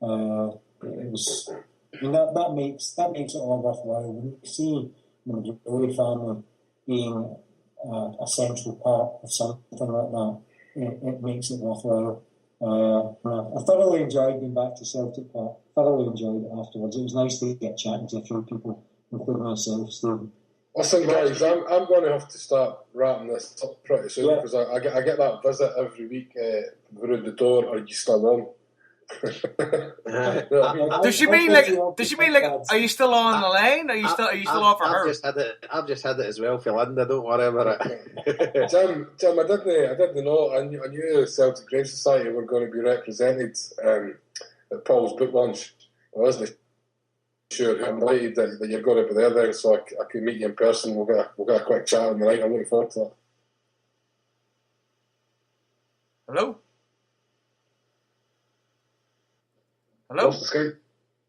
It was, that makes it all worthwhile. When you see the Bhoy family being a central part of something like that, it makes it worthwhile. I thoroughly enjoyed being back to Celtic Park. Thoroughly enjoyed it afterwards. It was nice to get chatting to a few people, including myself, Stephen. Listen, guys, I'm going to have to start wrapping this up pretty soon because I get that visit every week through the door. Are you still on? Does she mean like? Are you still on the line? Are you still on for her? I've just had it as well for Linda. Don't worry about it. Jim, I didn't know. I knew the Celtic Grave Society were going to be represented at Paul's book launch. I wasn't sure. I'm delighted that you're going to be there then, so I can meet you in person. We'll get a quick chat on the night. I'm looking forward to that. Hello. Hello? Still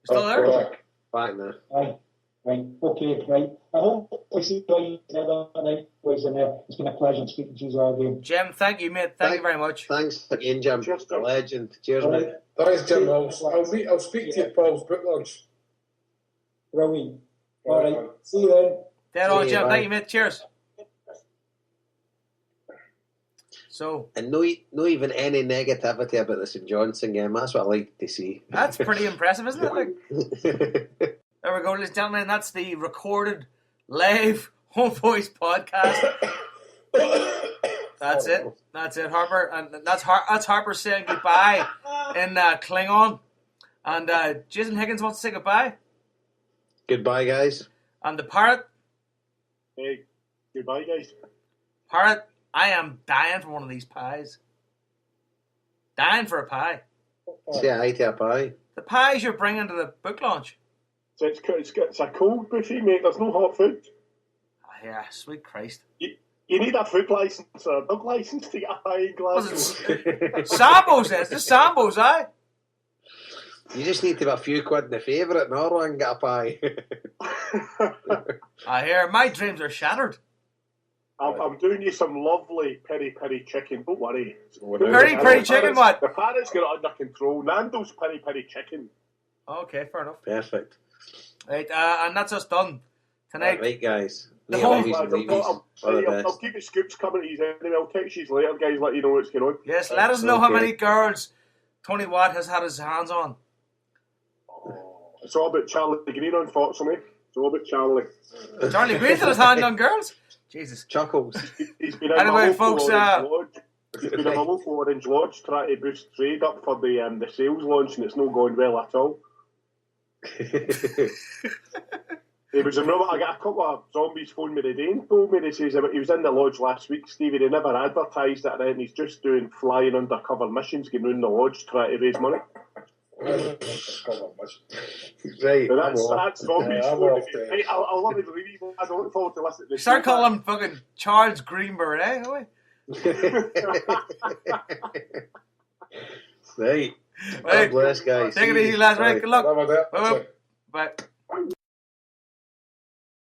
there? Back now. Right. Okay, right. I hope we see you that night, boys, and it's been a pleasure speaking to you all again. Jim, thank you, mate. Thank you very much. Thanks again, Jim. Cheers, a legend. Cheers, all mate. Right. Thanks, Jim. I'll speak to you at Paul's book launch. Brilliant. All right. See you then. Dead on, Jim. Bye. Thank you, mate. Cheers. So, and no even any negativity about the St Johnstone game. That's what I like to see. That's pretty impressive, isn't it? There we go, ladies and gentlemen. That's the recorded live HomeBhoys podcast. That's it, Harper, and that's Harper saying goodbye in Klingon. And Jason Higgins wants to say goodbye. Goodbye, guys. And the parrot. Hey, goodbye, guys. Parrot. I am dying for one of these pies. Dying for a pie. Say hi to a pie. The pies you're bringing to the book launch. So it's a cold buffet, mate. There's no hot food. Oh, yeah, sweet Christ. You need a food licence or a book licence to get a pie in Glasgow. Sambo's, it's the Sambo's, aye? You just need to have a few quid in the favourite in Norway and get a pie. I hear my dreams are shattered. I'm doing you some lovely peri peri chicken. Don't worry. Peri chicken, what? The parrots got it under control. Nando's peri peri chicken. Okay, fair enough. Perfect. Right, and that's us done tonight. Right, guys. I'll keep the scoops coming to you anyway. I'll text you later, guys, let you know what's going on. Yes, let us know how many girls Tony Watt has had his hands on. It's all about Charlie Green, unfortunately. It's all about Charlie. Charlie Green had his hand on girls? Jesus. Chuckles. He's been in Anyway, folks, He's been in a local Orange Lodge trying to boost trade up for the sales launch, and it's not going well at all. He was I got a couple of zombies phone me today and told me, they says he was in the lodge last week, Stevie. They never advertised it, and he's just doing flying undercover missions, going around the lodge trying to raise money. Right, so that's zombies phone me. Hey, I'll let me believe you. I look forward to listening to this. Start calling him fucking Charles Greenberg, eh? Right. God bless, guys. Take it easy, lads. Right, good luck. Bye. Bye.